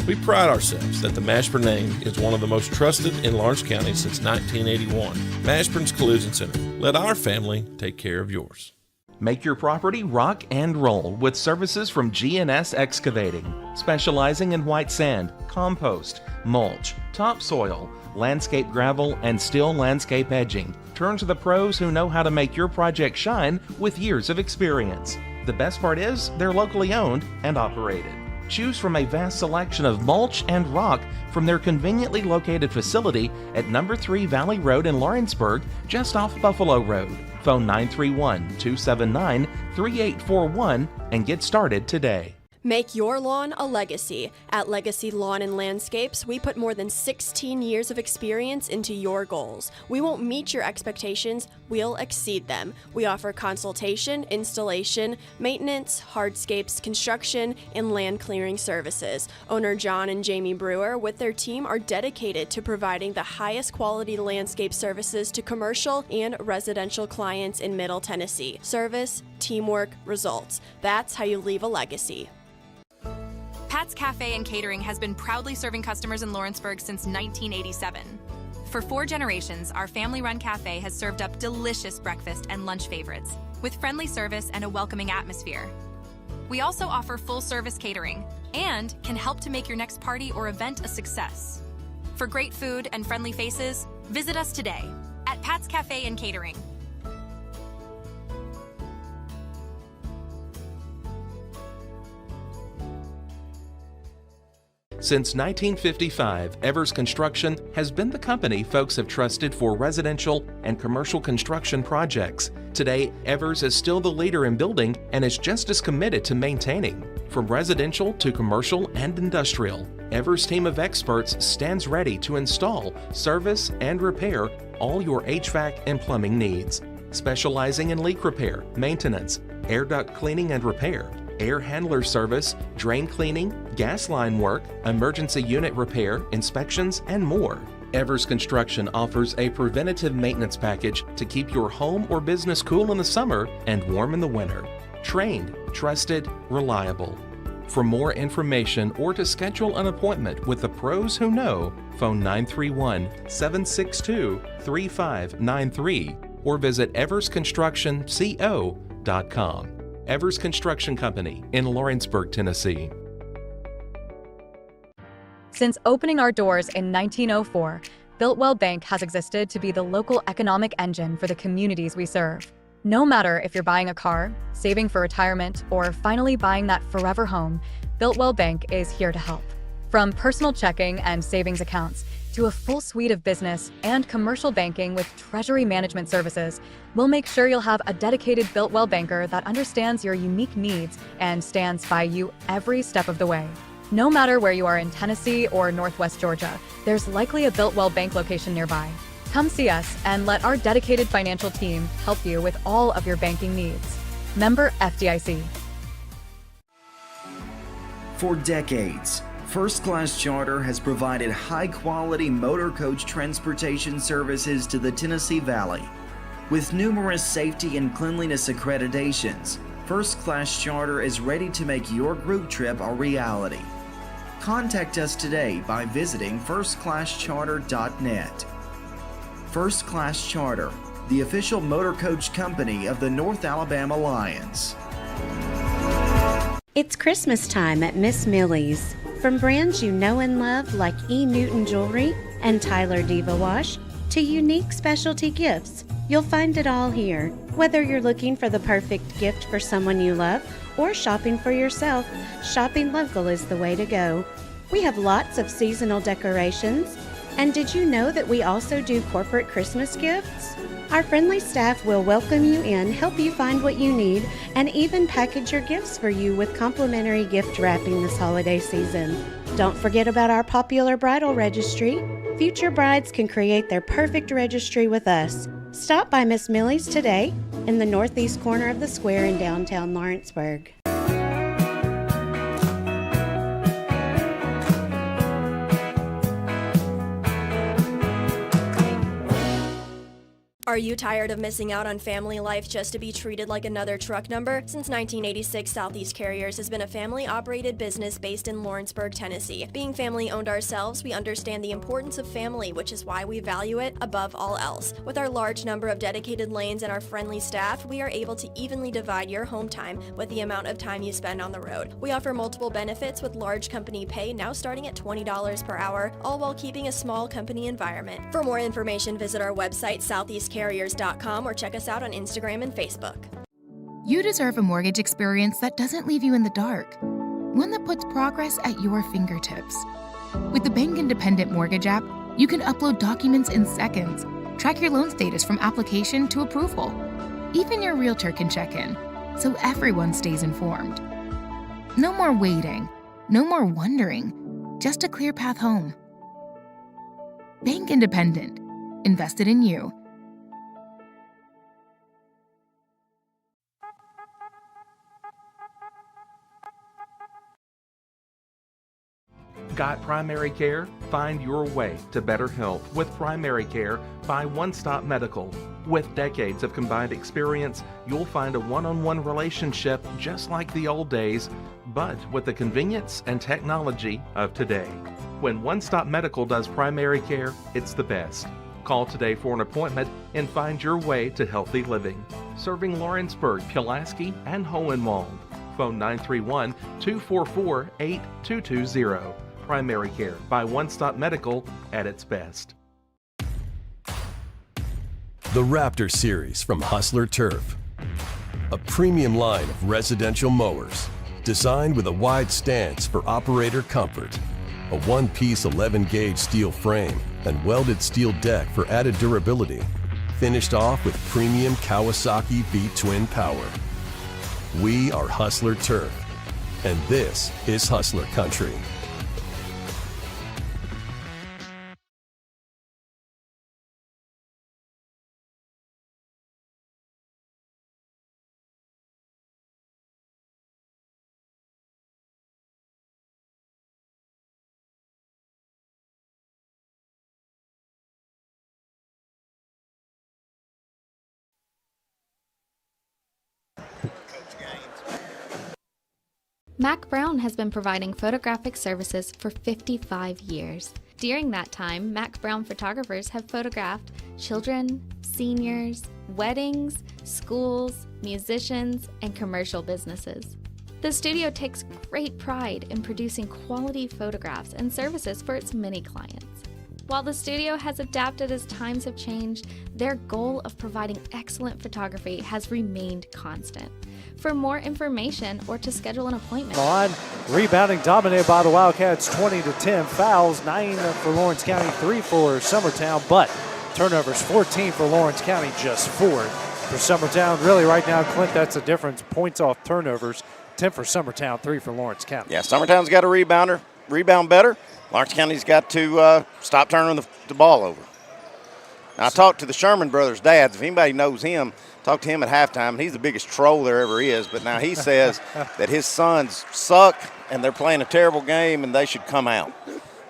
Speaker 10: We pride ourselves that the Mashburn name is one of the most trusted in Lawrence County since 1981. Mashburn's Collision Center. Let our family take care of yours.
Speaker 9: Make your property rock and roll with services from G&S Excavating, specializing in white sand, compost, mulch, topsoil, landscape gravel, and steel landscape edging. Turn to the pros who know how to make your project shine with years of experience. The best part is they're locally owned and operated. Choose from a vast selection of mulch and rock from their conveniently located facility at number 3 Valley Road in Lawrenceburg, just off Buffalo Road. Phone 931-279-3841 and get started today.
Speaker 13: Make your lawn a legacy. At Legacy Lawn and Landscapes, we put more than 16 years of experience into your goals. We won't meet your expectations, we'll exceed them. We offer consultation, installation, maintenance, hardscapes, construction, and land clearing services. Owner John and Jamie Brewer with their team are dedicated to providing the highest quality landscape services to commercial and residential clients in Middle Tennessee. Service, teamwork, results. That's how you leave a legacy.
Speaker 14: Pat's Cafe and Catering has been proudly serving customers in Lawrenceburg since 1987. For 4 generations, our family-run cafe has served up delicious breakfast and lunch favorites, with friendly service and a welcoming atmosphere. We also offer full-service catering and can help to make your next party or event a success. For great food and friendly faces, visit us today at Pat's Cafe and Catering.
Speaker 9: Since 1955, Evers Construction has been the company folks have trusted for residential and commercial construction projects. Today, Evers is still the leader in building and is just as committed to maintaining. From residential to commercial and industrial, Evers' team of experts stands ready to install, service, and repair all your HVAC and plumbing needs. Specializing in leak repair, maintenance, air duct cleaning and repair, air handler service, drain cleaning, gas line work, emergency unit repair, inspections, and more. Evers Construction offers a preventative maintenance package to keep your home or business cool in the summer and warm in the winter. Trained, trusted, reliable. For more information or to schedule an appointment with the pros who know, phone 931-762-3593 or visit eversconstructionco.com. Evers Construction Company in Lawrenceburg, Tennessee.
Speaker 15: Since opening our doors in 1904, Builtwell Bank has existed to be the local economic engine for the communities we serve. No matter if you're buying a car, saving for retirement, or finally buying that forever home, Builtwell Bank is here to help. From personal checking and savings accounts to a full suite of business and commercial banking with treasury management services, we'll make sure you'll have a dedicated Builtwell banker that understands your unique needs and stands by you every step of the way. No matter where you are in Tennessee or Northwest Georgia, there's likely a Builtwell Bank location nearby. Come see us and let our dedicated financial team help you with all of your banking needs. Member FDIC.
Speaker 16: For decades, First Class Charter has provided high-quality motor coach transportation services to the Tennessee Valley. With numerous safety and cleanliness accreditations, First Class Charter is ready to make your group trip a reality. Contact us today by visiting firstclasscharter.net. First Class Charter, the official motor coach company of the North Alabama Lions.
Speaker 17: It's Christmas time at Miss Millie's. From brands you know and love like E. Newton Jewelry and Tyler Diva Wash to unique specialty gifts, you'll find it all here. Whether you're looking for the perfect gift for someone you love or shopping for yourself, shopping local is the way to go. We have lots of seasonal decorations. And did you know that we also do corporate Christmas gifts? Our friendly staff will welcome you in, help you find what you need, and even package your gifts for you with complimentary gift wrapping this holiday season. Don't forget about our popular bridal registry. Future brides can create their perfect registry with us. Stop by Miss Millie's today in the northeast corner of the square in downtown Lawrenceburg.
Speaker 13: Are you tired of missing out on family life just to be treated like another truck number? Since 1986, Southeast Carriers has been a family-operated business based in Lawrenceburg, Tennessee. Being family-owned ourselves, we understand the importance of family, which is why we value it above all else. With our large number of dedicated lanes and our friendly staff, we are able to evenly divide your home time with the amount of time you spend on the road. We offer multiple benefits with large company pay now starting at $20 per hour, all while keeping a small company environment. For more information, visit our website, southeastcarriers.com, or check us out on Instagram and Facebook.
Speaker 18: You deserve a mortgage experience that doesn't leave you in the dark. One that puts progress at your fingertips. With the Bank Independent Mortgage app, you can upload documents in seconds, track your loan status from application to approval. Even your realtor can check in, so everyone stays informed. No more waiting, no more wondering, just a clear path home. Bank Independent. Invested in you.
Speaker 9: Got primary care? Find your way to better health with primary care by One Stop Medical. With decades of combined experience, you'll find a one-on-one relationship just like the old days, but with the convenience and technology of today. When One Stop Medical does primary care, it's the best. Call today for an appointment and find your way to healthy living. Serving Lawrenceburg, Pulaski, and Hohenwald. Phone 931-244-8220. Primary care by One Stop Medical at its best.
Speaker 19: The Raptor Series from Hustler Turf. A premium line of residential mowers designed with a wide stance for operator comfort. A one-piece 11-gauge steel frame and welded steel deck for added durability. Finished off with premium Kawasaki V-twin power. We are Hustler Turf, and this is Hustler Country.
Speaker 20: Mac Brown has been providing photographic services for 55 years. During that time, Mac Brown photographers have photographed children, seniors, weddings, schools, musicians, and commercial businesses. The studio takes great pride in producing quality photographs and services for its many clients. While the studio has adapted as times have changed, their goal of providing excellent photography has remained constant. For more information or to schedule an appointment.
Speaker 2: On rebounding dominated by the Wildcats 20-10. Fouls 9 for Lawrence County, 3 for Summertown, but turnovers 14 for Lawrence County, just 4 for Summertown. Really right now, Clint, that's the difference. Points off turnovers, 10 for Summertown, 3 for Lawrence County.
Speaker 3: Yeah, Summertown's got a rebound better. Lawrence County's got to stop turning the ball over. Now, I talked to the Sherman brothers' dads. If anybody knows him, talk to him at halftime. He's the biggest troll there ever is. But now he says that his sons suck and they're playing a terrible game and they should come out.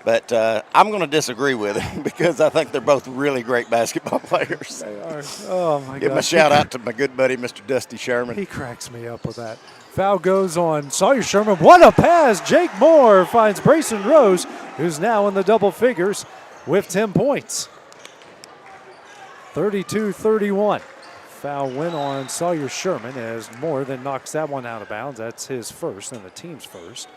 Speaker 3: But I'm going to disagree with him because I think they're both really great basketball players.
Speaker 2: They are. Oh, my God.
Speaker 3: Give him a shout-out to my good buddy, Mr. Dusty Sherman.
Speaker 2: He cracks me up with that. Foul goes on Sawyer Sherman. What a pass. Jake Moore finds Brayson Rose, who's now in the double figures with 10 points. 32-31. Foul win on Sawyer Sherman as Moore then knocks that one out of bounds. That's his first and the team's first.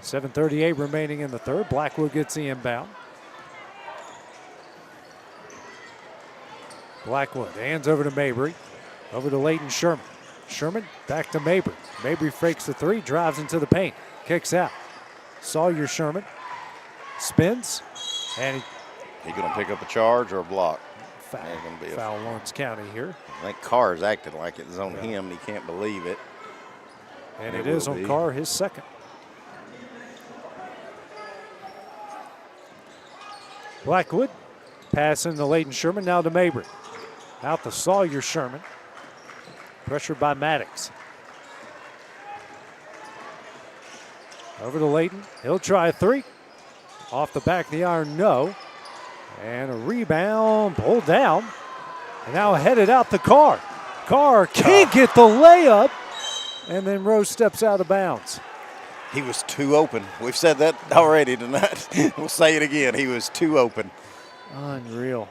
Speaker 2: 7:38 remaining in the third. Blackwood gets the inbound. Blackwood hands over to Mabry. Over to Leighton Sherman. Sherman back to Mabry. Mabry fakes the three, drives into the paint, kicks out. Sawyer Sherman spins, and
Speaker 3: he going to pick up a charge or a block?
Speaker 2: Foul Lawrence County here.
Speaker 3: I think Carr's acting like it's on him, and he can't believe it.
Speaker 2: And it is on Carr, his second. Blackwood passing to Leighton Sherman, now to Mabry. Out to Sawyer Sherman. Pressured by Maddox. Over to Leighton. He'll try a three. Off the back of the iron, no. And a rebound pulled down. And now headed out to Carr. Carr can't get the layup. And then Rose steps out of bounds.
Speaker 3: He was too open. We've said that already tonight. We'll say it again. He was too open.
Speaker 2: Unreal.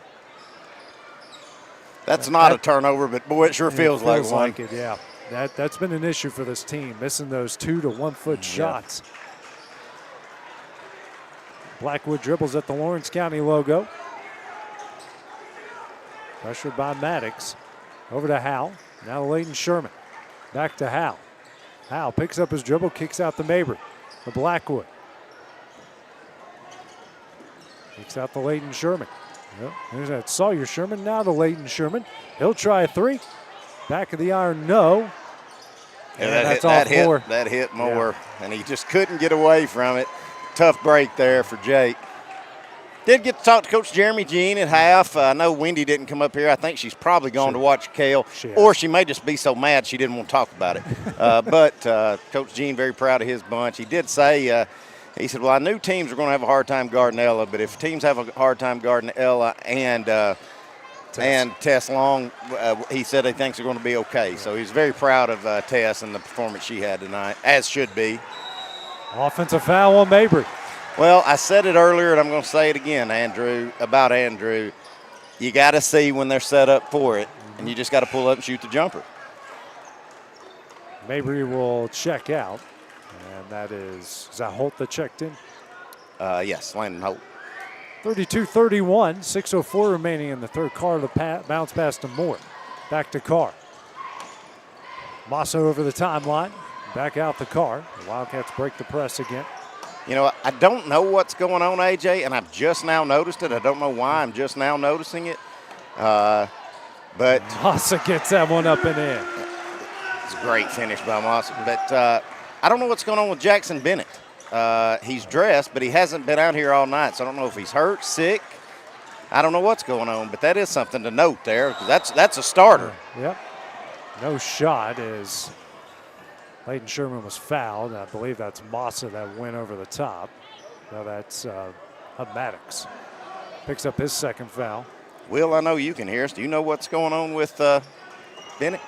Speaker 3: That's not a turnover, but boy, it sure feels like one.
Speaker 2: Like it, yeah. That's been an issue for this team, missing those 2 to 1 foot shots. Blackwood dribbles at the Lawrence County logo. Pressured by Maddox. Over to Howell. Now Leighton Sherman. Back to Howell. Howell picks up his dribble, kicks out to Mabry. To Blackwood. Kicks out to Leighton Sherman. Yep. There's that Sawyer Sherman, now to Leighton Sherman. He'll try a three. Back of the iron, no.
Speaker 3: Yeah, that hit Moore, and he just couldn't get away from it. Tough break there for Jake. Did get to talk to Coach Jeremy Jean at half. I know Wendy didn't come up here. I think she's probably gone to watch Kale, or she may just be so mad she didn't want to talk about it. But Coach Jean, very proud of his bunch. He did say, he said, well, I knew teams were going to have a hard time guarding Ella, but if teams have a hard time guarding Ella and Tess Long, he said he thinks they're going to be okay. So he's very proud of Tess and the performance she had tonight, as should be.
Speaker 2: Offensive foul on Mabry.
Speaker 3: Well, I said it earlier, and I'm going to say it again, Andrew. You got to see when they're set up for it, and you just got to pull up and shoot the jumper.
Speaker 2: Mabry will check out, and that is that Holt that checked in?
Speaker 3: Yes, Landon Holt.
Speaker 2: 32-31, 6:04 remaining in the third. Carr the bounce pass to Moore. Back to Carr. Massa over the timeline. Back out the Carr. The Wildcats break the press again.
Speaker 3: You know, I don't know what's going on, AJ, and I've just now noticed it. I don't know why I'm just now noticing it. But
Speaker 2: Massa gets that one up and in.
Speaker 3: It's a great finish by Massa. But I don't know what's going on with Jackson Bennett. He's dressed, but he hasn't been out here all night, so I don't know if he's hurt, sick. I don't know what's going on, but that is something to note there, because that's a starter.
Speaker 2: Yep. No shot as Leighton Sherman was fouled. I believe that's Massa that went over the top. Now that's Maddox. Picks up his second foul.
Speaker 3: Will, I know you can hear us. Do you know what's going on with Bennett?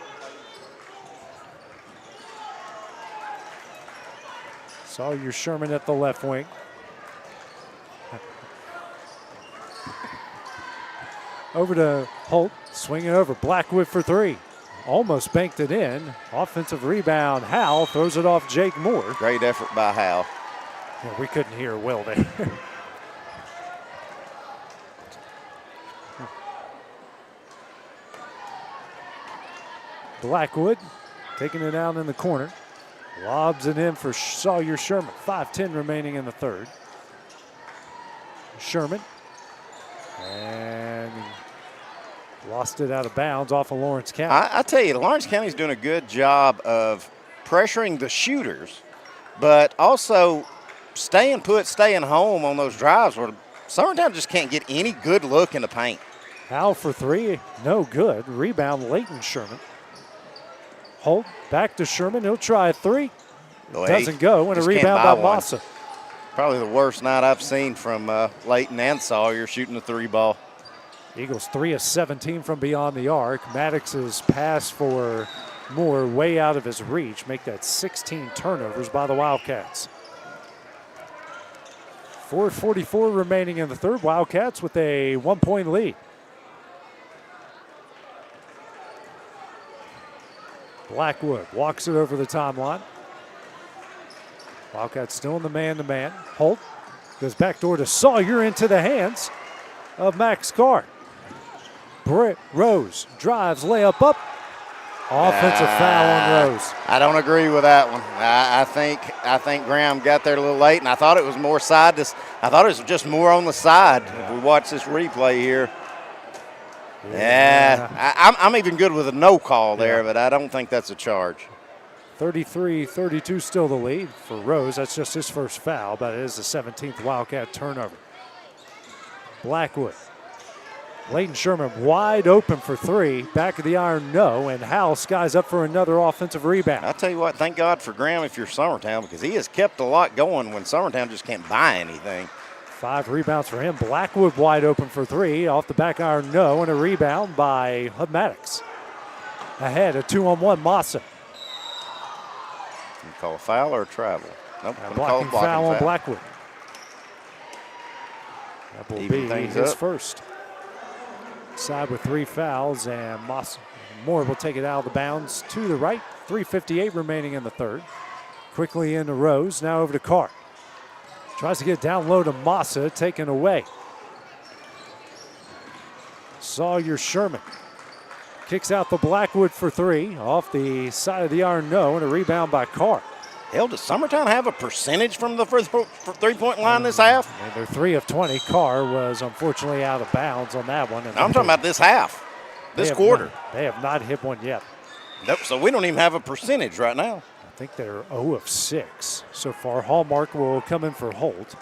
Speaker 2: Sawyer Sherman at the left wing. Over to Holt, swinging over. Blackwood for three. Almost banked it in. Offensive rebound. Howell throws it off Jake Moore.
Speaker 3: Great effort by Howell.
Speaker 2: Yeah, we couldn't hear Will there. Blackwood taking it out in the corner. Lobs it in for Sawyer Sherman. 5:10 remaining in the third. Sherman. And lost it out of bounds off of Lawrence County.
Speaker 3: I tell you, Lawrence County's doing a good job of pressuring the shooters, but also staying home on those drives where Summertown just can't get any good look in the paint.
Speaker 2: Howell for three, no good. Rebound, Leighton Sherman. Holt back to Sherman. He'll try a three. Doesn't go. And a rebound by Massa.
Speaker 3: Probably the worst night I've seen from Layton and Sawyer shooting the 3 ball.
Speaker 2: Eagles 3 of 17 from beyond the arc. Maddox's pass for Moore way out of his reach. Make that 16 turnovers by the Wildcats. 4:44 remaining in the third. Wildcats with a 1-point lead. Blackwood walks it over the timeline. Wildcats still in the man-to-man. Holt goes backdoor to Sawyer into the hands of Max Carr. Rose drives, layup up. Offensive foul on Rose.
Speaker 3: I don't agree with that one. I think Graham got there a little late, and I thought it was more side. I thought it was just more on the side. If we watch this replay here. Yeah, I'm even good with a no call there, but I don't think that's a charge.
Speaker 2: 33-32 still the lead for Rose. That's just his first foul, but it is the 17th Wildcat turnover. Blackwood. Layton Sherman wide open for 3. Back of the iron, no. And Howell skies up for another offensive rebound.
Speaker 3: I'll tell you what, thank God for Graham if you're Summertown, because he has kept a lot going when Summertown just can't buy anything.
Speaker 2: 5 rebounds for him. Blackwood wide open for 3. Off the back iron, no. And a rebound by Hub Maddox. Ahead, a 2-on-1, Massa.
Speaker 3: You call a foul or a travel? Nope.
Speaker 2: Blocking foul on Blackwood. That will
Speaker 3: Even
Speaker 2: be his first. Side with 3 fouls, and Moore will take it out of the bounds to the right. 3:58 remaining in the third. Quickly into Rose, now over to Carr. Tries to get down low to Massa, taken away. Sawyer Sherman kicks out the Blackwood for 3. Off the side of the iron, no, and a rebound by Carr.
Speaker 3: Hell, does Summertown have a percentage from the three-point line this half?
Speaker 2: And they're 3 of 20. Carr was unfortunately out of bounds on that one.
Speaker 3: I'm talking about this half, this quarter.
Speaker 2: They have not hit one yet.
Speaker 3: Nope, so we don't even have a percentage right now.
Speaker 2: I think they're 0 of 6 so far. Hallmark will come in for Holt.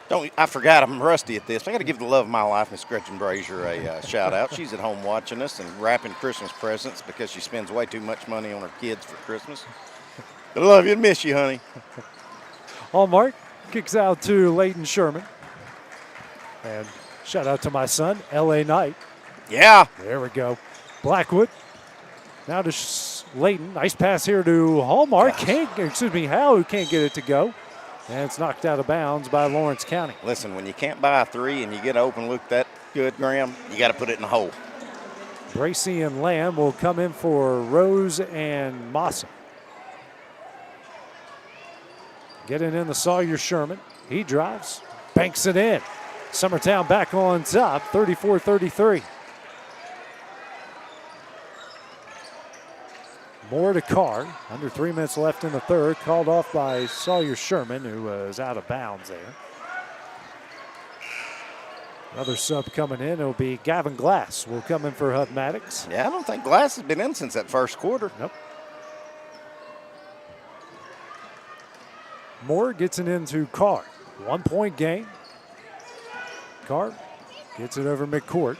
Speaker 3: I forgot I'm rusty at this. I got to give the love of my life, Miss Gretchen Brazier, a shout out. She's at home watching us and wrapping Christmas presents because she spends way too much money on her kids for Christmas. I love you and miss you, honey.
Speaker 2: Hallmark kicks out to Layton Sherman. And shout out to my son, L.A. Knight.
Speaker 3: Yeah.
Speaker 2: There we go. Blackwood. Now to Layton. Nice pass here to Hallmark. Howe, who can't get it to go. And it's knocked out of bounds by Lawrence County.
Speaker 3: Listen, when you can't buy a 3 and you get an open look that good, Graham, you got to put it in the hole.
Speaker 2: Bracy and Lamb will come in for Rose and Massa. Getting in the Sawyer Sherman. He drives, banks it in. Summertown back on top, 34-33. Moore to Carr. Under 3 minutes left in the third. Called off by Sawyer Sherman, who was out of bounds there. Another sub coming in. It'll be Gavin Glass. Will come in for Hub Maddox.
Speaker 3: Yeah, I don't think Glass has been in since that first quarter.
Speaker 2: Nope. Moore gets it into Carr. 1 point game. Carr gets it over midcourt.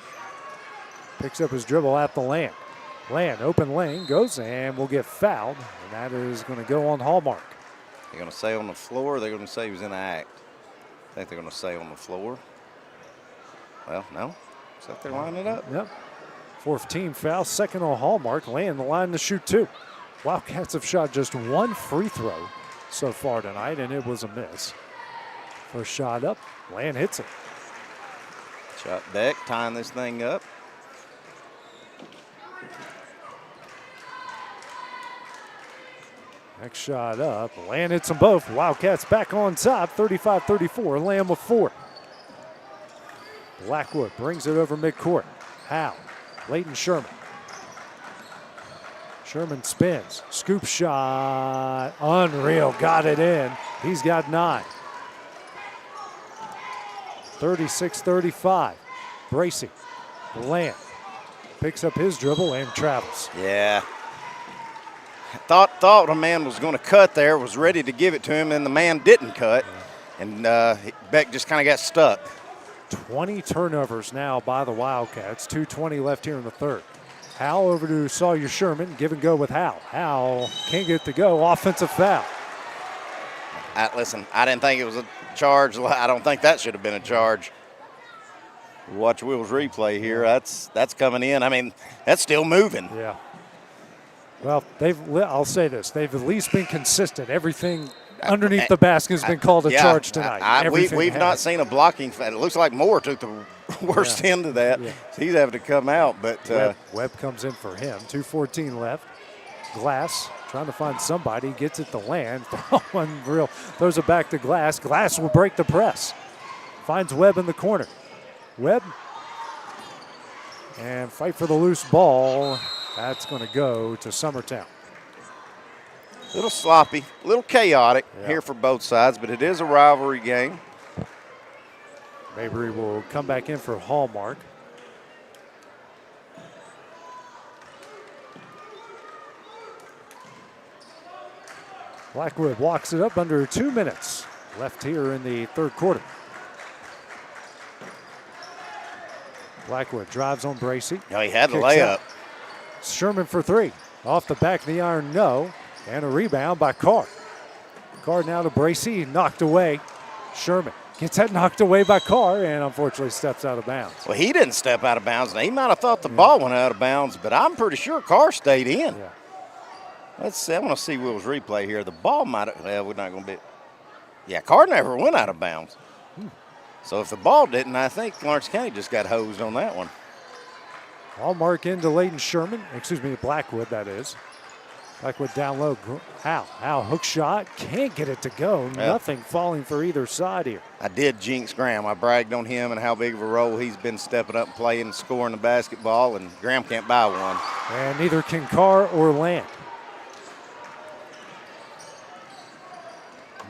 Speaker 2: Picks up his dribble at the lane. Land, open lane, goes and will get fouled. And that is going to go on Hallmark.
Speaker 3: They're going to say on the floor, or they're going to say he was in the act? I think they're going to say on the floor. Well, no. Looks like they're lining it up.
Speaker 2: Yep. 4th team foul, second on Hallmark. Land the line to shoot 2. Wildcats have shot just 1 free throw so far tonight, and it was a miss. First shot up, Land hits it.
Speaker 3: Shot Beck tying this thing up.
Speaker 2: Next shot up. Land hits them both. Wildcats back on top, 35-34. Lamb with 4. Blackwood brings it over midcourt. Howe. Layton Sherman. Sherman spins. Scoop shot. Unreal. Got it in. He's got 9. 36-35. Bracy. Lamb picks up his dribble and travels.
Speaker 3: Yeah. Thought a man was going to cut there, was ready to give it to him, and the man didn't cut. And Beck just kind of got stuck.
Speaker 2: 20 turnovers now by the Wildcats. 2:20 left here in the third. Howell over to Sawyer Sherman. Give and go with Howell. Howell can't get it to go. Offensive foul.
Speaker 3: Listen, I didn't think it was a charge. I don't think that should have been a charge. Watch Will's replay here. That's coming in. I mean, that's still moving.
Speaker 2: Yeah. Well, I'll say this. They've at least been consistent. Everything underneath the basket has been called a charge tonight.
Speaker 3: We've not seen a blocking foul. It looks like Moore took the worst end of that.
Speaker 2: Yeah.
Speaker 3: So he's having to come out. But
Speaker 2: Webb comes in for him. 2:14 left. Glass trying to find somebody. Gets it to land. Throws it back to Glass. Glass will break the press. Finds Webb in the corner. Webb. And fight for the loose ball. That's going to go to Summertown.
Speaker 3: a little sloppy, a little chaotic here for both sides, but it is a rivalry game.
Speaker 2: Mabry will come back in for Hallmark. Blackwood walks it up under 2 minutes left here in the third quarter. Blackwood drives on Bracey.
Speaker 3: No, he had the layup.
Speaker 2: Out. Sherman for three. Off the back of the iron, no. And a rebound by Carr. Carr now to Bracey, knocked away. Sherman gets that knocked away by Carr and unfortunately steps out of bounds.
Speaker 3: Well, he didn't step out of bounds. Now, he might have thought the ball went out of bounds, but I'm pretty sure Carr stayed in.
Speaker 2: Yeah.
Speaker 3: Let's see. I want to see Will's replay here. The ball might have, well, we're not going to be. Yeah, Carr never went out of bounds. So if the ball didn't, I think Lawrence County just got hosed on that one.
Speaker 2: Hallmark into Leighton Sherman. Excuse me, Blackwood, that is. Blackwood down low. Howe hook shot. Can't get it to go. Nothing falling for either side here.
Speaker 3: I did jinx Graham. I bragged on him and how big of a role he's been stepping up and playing and scoring the basketball, and Graham can't buy one.
Speaker 2: And neither can Carr or Land.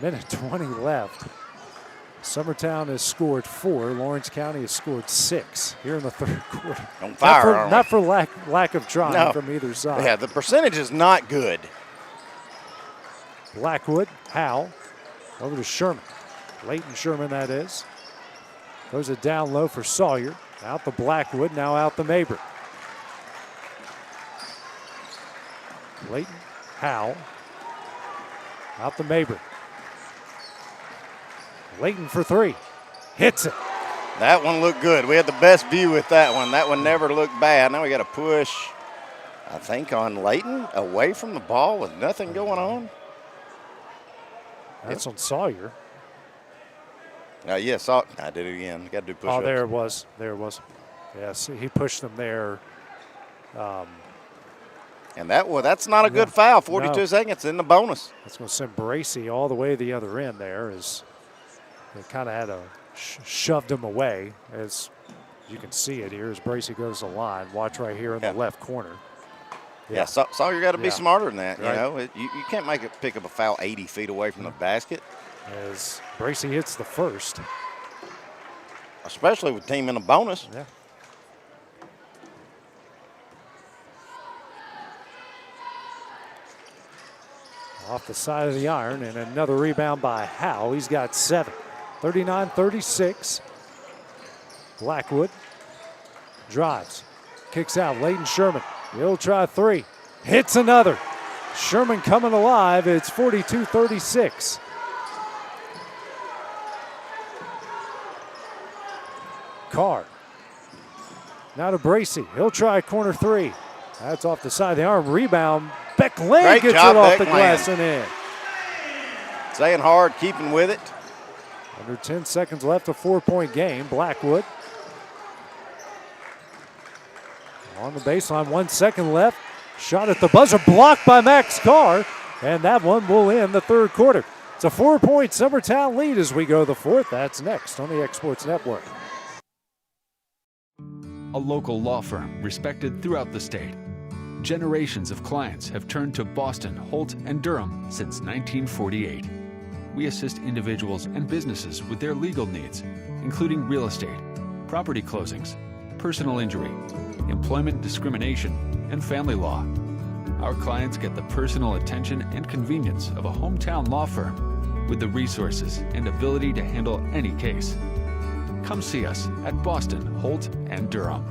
Speaker 2: Minute 20 left. Summertown has scored 4. Lawrence County has scored 6 here in the third quarter.
Speaker 3: On fire,
Speaker 2: not for lack of trying from either side.
Speaker 3: Yeah, the percentage is not good.
Speaker 2: Blackwood, Howe, over to Sherman. Leighton Sherman, that is. Throws it down low for Sawyer. Out the Blackwood, now out the Mabry. Leighton, Howe, out the Mabry. Leighton for three. Hits it.
Speaker 3: That one looked good. We had the best view with that one. That one never looked bad. Now we got to push, I think, on Leighton away from the ball with nothing going on.
Speaker 2: That's on Sawyer.
Speaker 3: Yes, I did it again. Got to do push-ups.
Speaker 2: Oh, there it was. There it was. Yes, he pushed them there.
Speaker 3: And that's not a good foul. 42 seconds in the bonus.
Speaker 2: That's going to send Bracey all the way to the other end there as they kind of had a shoved him away, as you can see it here as Bracey goes to the line. Watch right here in the left corner.
Speaker 3: Yeah, Sawyer got to be smarter than that.
Speaker 2: Right.
Speaker 3: You know, you can't pick up a foul 80 feet away from the basket.
Speaker 2: As Bracey hits the first.
Speaker 3: Especially with team in a bonus.
Speaker 2: Yeah. Off the side of the iron, and another rebound by Howe. He's got 7. 39-36. Blackwood drives, kicks out. Leighton Sherman. He'll try three. Hits another. Sherman coming alive. It's 42-36. Carr. Now to Bracey. He'll try corner three. That's off the side of the arm. Rebound. Beckland gets it off the glass and in.
Speaker 3: Staying hard, keeping with it.
Speaker 2: Under 10 seconds left, a 4-point game. Blackwood on the baseline, 1 second left. Shot at the buzzer, blocked by Max Carr, and that one will end the third quarter. It's a 4-point Summertown lead as we go to the fourth. That's next on the Exports Network.
Speaker 21: A local law firm respected throughout the state. Generations of clients have turned to Boston, Holt, and Durham since 1948. We assist individuals and businesses with their legal needs, including real estate, property closings, personal injury, employment discrimination, and family law. Our clients get the personal attention and convenience of a hometown law firm with the resources and ability to handle any case. Come see us at Boston, Holt, and Durham.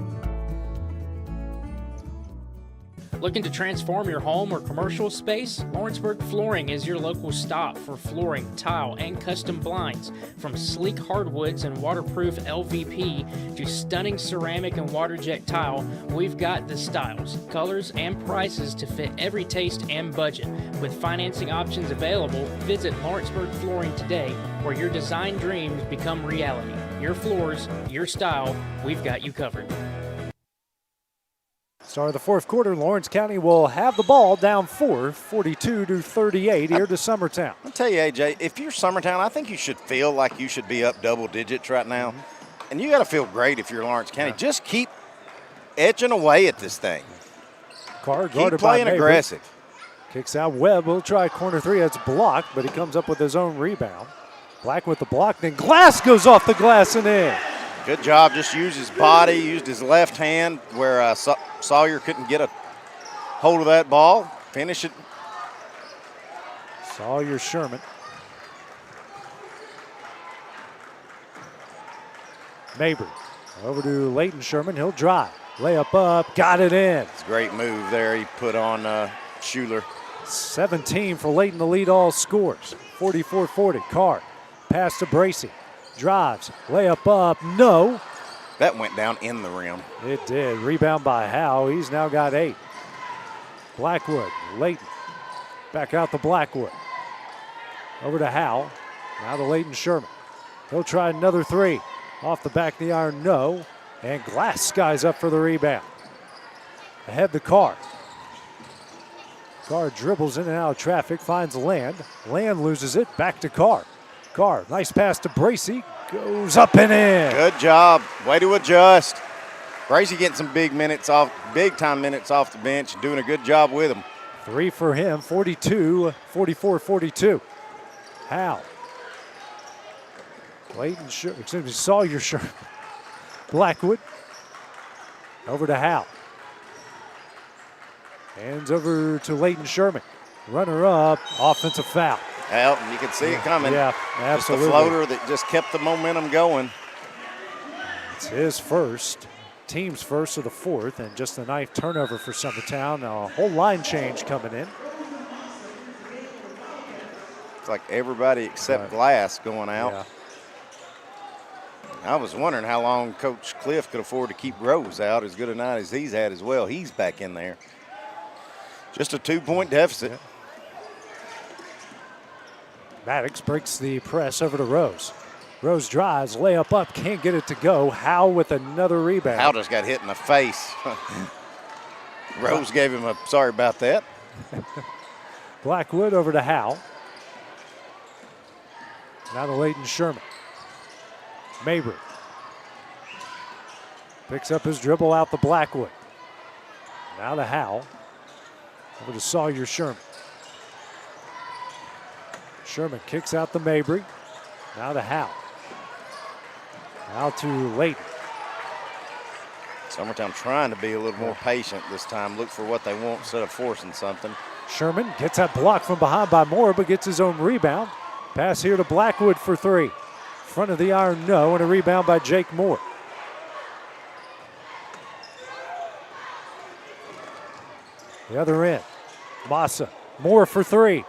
Speaker 1: Looking to transform your home or commercial space? Lawrenceburg Flooring is your local stop for flooring, tile, and custom blinds. From sleek hardwoods and waterproof LVP to stunning ceramic and water jet tile, we've got the styles, colors, and prices to fit every taste and budget. With financing options available, visit Lawrenceburg Flooring today, where your design dreams become reality. Your floors, your style, we've got you covered.
Speaker 2: Start of the fourth quarter, Lawrence County will have the ball down 42-38 here to Summertown.
Speaker 3: I'll tell you, AJ, if you're Summertown, I think you should feel like you should be up double digits right now. And you got to feel great if you're Lawrence County. Yeah. Just keep edging away at this thing.
Speaker 2: Carr
Speaker 3: keep playing aggressive.
Speaker 2: Kicks out Webb. Will try corner three. That's blocked, but he comes up with his own rebound. Black with the block. Then Glass goes off the glass and in.
Speaker 3: Good job. Just used his body, used his left hand where Sawyer couldn't get a hold of that ball. Finish it.
Speaker 2: Sawyer Sherman. Mabry over to Leighton Sherman. He'll drive. Layup up. Got it in.
Speaker 3: It's a great move there he put on Schuler.
Speaker 2: 17 for Leighton to lead all scores. 44-40. Carr. Pass to Bracey. Drives. Layup up. No.
Speaker 3: That went down in the rim.
Speaker 2: It did. Rebound by Howe. He's now got 8. Blackwood. Leighton. Back out to Blackwood. Over to Howe. Now to Leighton Sherman. He'll try another three. Off the back of the iron. No. And Glass skies up for the rebound. Ahead to Carr. Carr dribbles in and out of traffic. Finds Land. Land loses it. Back to Carr. Carr, nice pass to Bracey, goes up and in.
Speaker 3: Good job, way to adjust. Bracey getting some big time minutes off the bench, and doing a good job with him.
Speaker 2: 3 for him, 44-42. Howe. Sawyer Sherman. Blackwood. Over to Howe. Hands over to Leighton Sherman. Runner up, offensive foul.
Speaker 3: Well, you could see it coming.
Speaker 2: Yeah, absolutely.
Speaker 3: Just a floater that just kept the momentum going.
Speaker 2: It's his first, team's first of the fourth, and just the 9th turnover for Summertown. A whole line change coming in.
Speaker 3: It's like everybody except Glass going out.
Speaker 2: Yeah.
Speaker 3: I was wondering how long Coach Cliff could afford to keep Rose out, as good a night as he's had as well. He's back in there. Just a 2-point deficit.
Speaker 2: Yeah. Maddox breaks the press over to Rose. Rose drives, layup up, can't get it to go. Howe with another rebound.
Speaker 3: Howe just got hit in the face. Rose gave him a sorry about that.
Speaker 2: Blackwood over to Howe. Now to Leighton Sherman. Mabry. Picks up his dribble out to Blackwood. Now to Howe. Over to Sawyer Sherman. Sherman kicks out to Mabry. Now to Howe. Now to Leighton.
Speaker 3: Summertown trying to be a little more patient this time. Look for what they want instead of forcing something.
Speaker 2: Sherman gets that block from behind by Moore, but gets his own rebound. Pass here to Blackwood for 3. Front of the iron, no, and a rebound by Jake Moore. The other end, Massa. Moore for 3.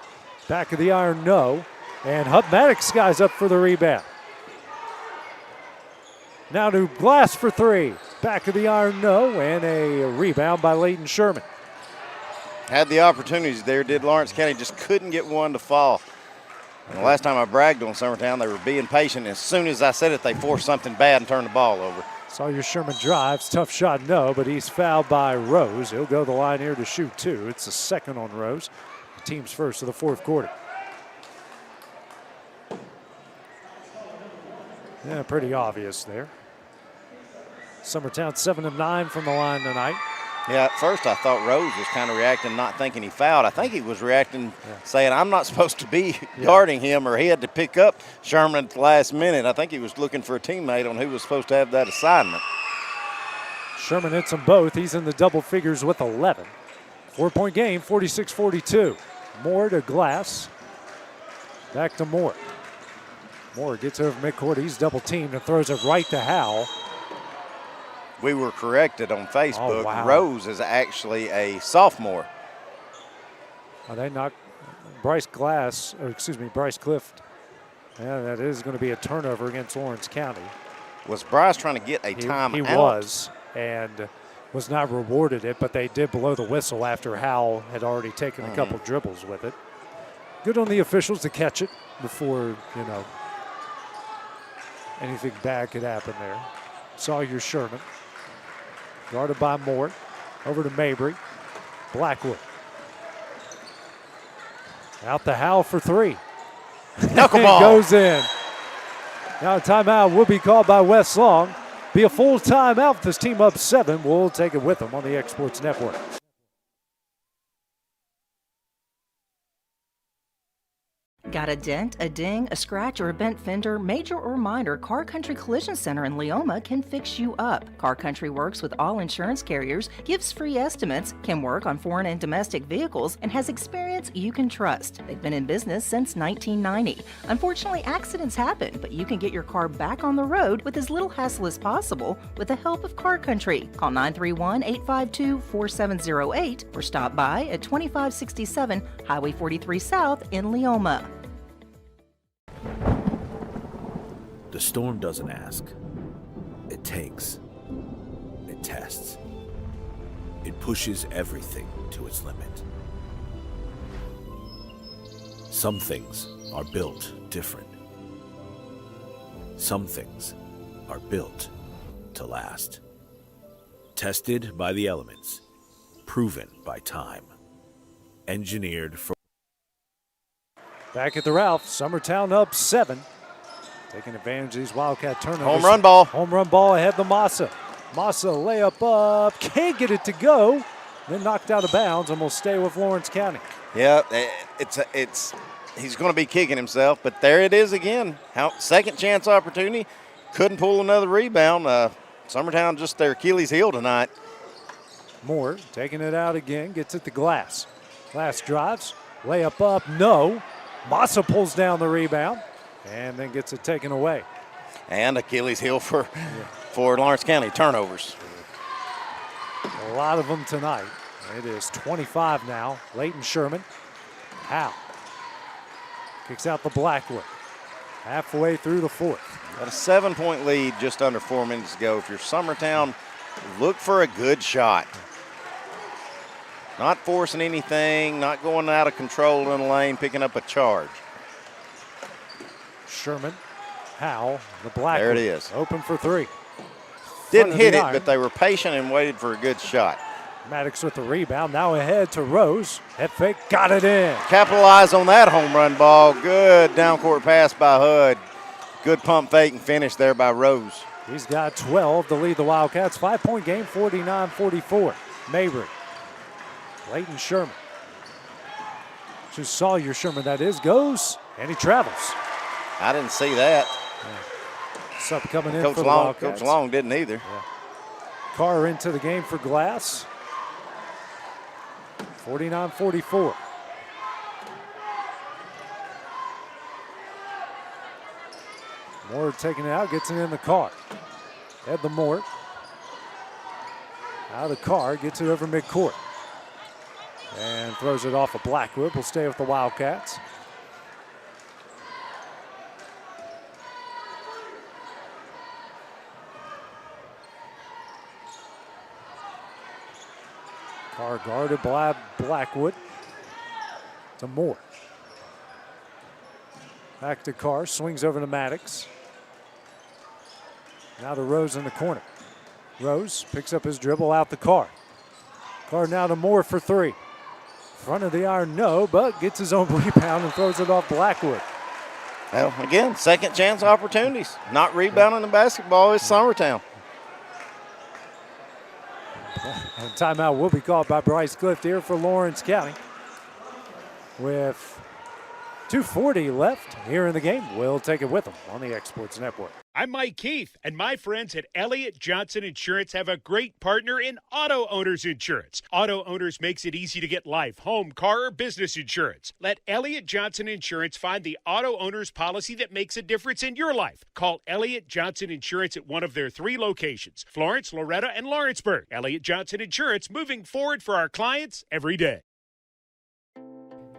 Speaker 2: Back of the iron, no. And Maddox skies up for the rebound. Now to Glass for 3. Back of the iron, no. And a rebound by Leighton Sherman.
Speaker 3: Had the opportunities there, did Lawrence County, just couldn't get one to fall. And the last time I bragged on Summertown, they were being patient. As soon as I said it, they forced something bad and turned the ball over.
Speaker 2: Sawyer Sherman drives, tough shot, no, but he's fouled by Rose. He'll go the line here to shoot 2. It's the second on Rose. The team's first of the fourth quarter. Yeah, pretty obvious there. Summertown 7 of 9 from the line tonight.
Speaker 3: Yeah, at first I thought Rose was kind of reacting, not thinking he fouled. I think he was reacting, saying, I'm not supposed to be guarding him, or he had to pick up Sherman at the last minute. I think he was looking for a teammate on who was supposed to have that assignment.
Speaker 2: Sherman hits them both. He's in the double figures with 11. 4-point game, 46-42. Moore to Glass. Back to Moore. Moore gets over midcourt. He's double teamed and throws it right to Howe.
Speaker 3: we were corrected on Facebook.
Speaker 2: Oh, wow.
Speaker 3: Rose is actually a sophomore.
Speaker 2: They knocked Bryce Clift. Yeah, that is going to be a turnover against Lawrence County.
Speaker 3: Was Bryce trying to get a timeout?
Speaker 2: He was, and was not rewarded it, but they did blow the whistle after Howell had already taken a couple dribbles with it. Good on the officials to catch it before, anything bad could happen there. Sawyer Sherman, guarded by Moore, over to Mabry. Blackwood. Out the Howell for three.
Speaker 3: Knuckleball.
Speaker 2: Goes in. Now a timeout will be called by West Long. Be a full timeout with this team up 7. We'll take it with them on the X Sports Network.
Speaker 4: Got a dent, a ding, a scratch, or a bent fender? Major or minor, Car Country Collision Center in Leoma can fix you up. Car Country works with all insurance carriers, gives free estimates, can work on foreign and domestic vehicles, and has experience you can trust. They've been in business since 1990. Unfortunately, accidents happen, but you can get your car back on the road with as little hassle as possible with the help of Car Country. Call 931-852-4708 or stop by at 2567 Highway 43 South in Leoma.
Speaker 22: The storm doesn't ask. It takes. It tests. It pushes everything to its limit. Some things are built different. Some things are built to last. Tested by the elements. Proven by time. Engineered for...
Speaker 2: Back at the Ralph, Summertown up 7. Taking advantage of these Wildcat turnovers.
Speaker 3: Home run ball.
Speaker 2: Home run ball ahead to Massa. Massa layup up, can't get it to go. Then knocked out of bounds and will stay with Lawrence County.
Speaker 3: Yeah, he's going to be kicking himself, but there it is again. Second chance opportunity. Couldn't pull another rebound. Summertown just their Achilles heel tonight.
Speaker 2: Moore taking it out again, gets it to Glass. Glass drives, layup up, no. Massa pulls down the rebound and then gets it taken away.
Speaker 3: And Achilles heel for Lawrence County, turnovers.
Speaker 2: A lot of them tonight. It is 25 now. Leighton Sherman. Howe kicks out the Blackwood. Halfway through the fourth.
Speaker 3: Got a 7-point lead just under 4 minutes to go. If you're Summertown, look for a good shot. Not forcing anything, not going out of control in the lane, picking up a charge.
Speaker 2: Sherman, Howe, the Blackwood.
Speaker 3: There it is.
Speaker 2: Open for three.
Speaker 3: Didn't hit it, but they were patient and waited for a good shot.
Speaker 2: Maddox with the rebound, now ahead to Rose. Head fake, got it in.
Speaker 3: Capitalize on that home run ball. Good down court pass by Hud. Good pump fake and finish there by Rose.
Speaker 2: He's got 12 to lead the Wildcats. 5-point game, 49-44. Mabry. Leighton Sherman. To Sawyer Sherman, that is, goes, and he travels.
Speaker 3: I didn't see that.
Speaker 2: Sub coming in
Speaker 3: Coach
Speaker 2: for the
Speaker 3: Long,
Speaker 2: Wildcats.
Speaker 3: Coach Long didn't either.
Speaker 2: Yeah. Carr into the game for Glass. 49-44. Moore taking it out, gets it in the car. Head the Moore. Out of the car, gets it over midcourt. And throws it off of Blackwood. Will stay with the Wildcats. Carr guarded by Blackwood. To Moore. Back to Carr, swings over to Maddox. Now to Rose in the corner. Rose picks up his dribble out the Carr. Carr now to Moore for three. Front of the iron, no, but gets his own rebound and throws it off Blackwood.
Speaker 3: Well, again, second chance opportunities. Not rebounding the basketball is Summertown.
Speaker 2: And timeout will be called by Bryce Clift here for Lawrence County. With 2:40 left here in the game. We'll take it with them on the Exports Network.
Speaker 5: I'm Mike Keith, and my friends at Elliott Johnson Insurance have a great partner in Auto Owners Insurance. Auto Owners makes it easy to get life, home, car, or business insurance. Let Elliott Johnson Insurance find the Auto Owners policy that makes a difference in your life. Call Elliott Johnson Insurance at one of their 3 locations, Florence, Loretto, and Lawrenceburg. Elliott Johnson Insurance, moving forward for our clients every day.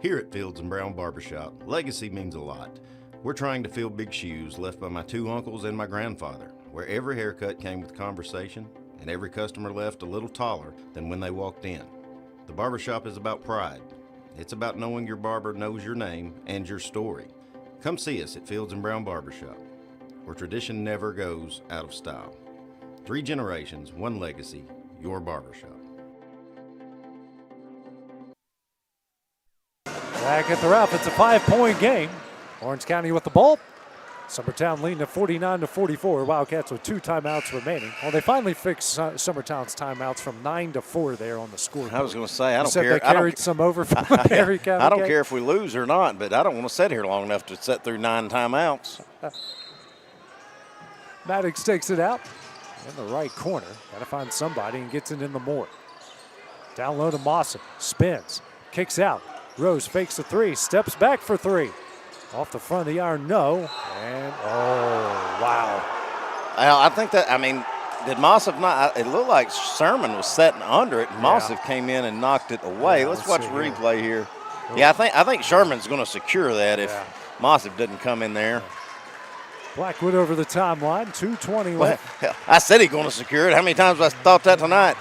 Speaker 3: Here at Fields and Brown Barbershop, legacy means a lot. We're trying to fill big shoes left by my 2 uncles and my grandfather, where every haircut came with conversation and every customer left a little taller than when they walked in. The barbershop is about pride. It's about knowing your barber knows your name and your story. Come see us at Fields and Brown Barbershop, where tradition never goes out of style. 3 generations, 1 legacy, your barbershop.
Speaker 2: Back at the Ralph, it's a 5-point game. Orange County with the ball. Summertown leading at 49-44. Wildcats with 2 timeouts remaining. Well, they finally fixed Summertown's timeouts from 9 to 4 there on the scoreboard.
Speaker 3: I was going to say, I don't
Speaker 2: care.
Speaker 3: care.
Speaker 2: They carried some over from Perry County.
Speaker 3: I don't care if we lose or not, but I don't want to sit here long enough to sit through 9 timeouts.
Speaker 2: Maddox takes it out in the right corner. Got to find somebody and gets it in the Moore. Down low to Mawson. Spins. Kicks out. Rose fakes a 3. Steps back for 3. Off the front of the iron, no. And, oh, wow.
Speaker 3: I think that, did Mossov not? It looked like Sherman was setting under it. Mossov came in and knocked it away. Let's watch the replay here. Yeah, I think Sherman's going to secure that if Mossov doesn't come in there.
Speaker 2: Blackwood over the timeline, 2:20 left.
Speaker 3: Well, I said he's going to secure it. How many times have I thought that tonight?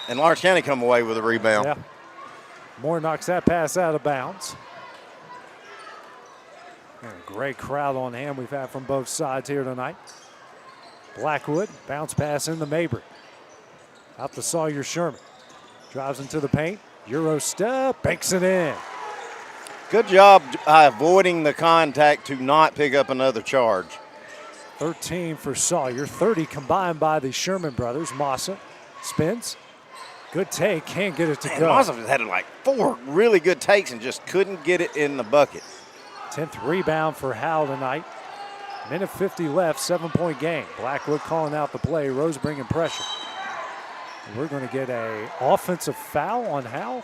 Speaker 3: And Lawrence County come away with a rebound.
Speaker 2: Yeah. Moore knocks that pass out of bounds. And a great crowd on hand we've had from both sides here tonight. Blackwood, bounce pass in the Mabry. Out to Sawyer Sherman. Drives into the paint. Euro step, banks it in.
Speaker 3: Good job avoiding the contact to not pick up another charge.
Speaker 2: 13 for Sawyer, 30 combined by the Sherman brothers. Massa spins. Good take, can't get it to go.
Speaker 3: Massa has had like 4 really good takes and just couldn't get it in the bucket.
Speaker 2: 10th rebound for Howell tonight. Minute 50 left, 7-point game. Blackwood calling out the play. Rose bringing pressure. And we're going to get a offensive foul on Howell.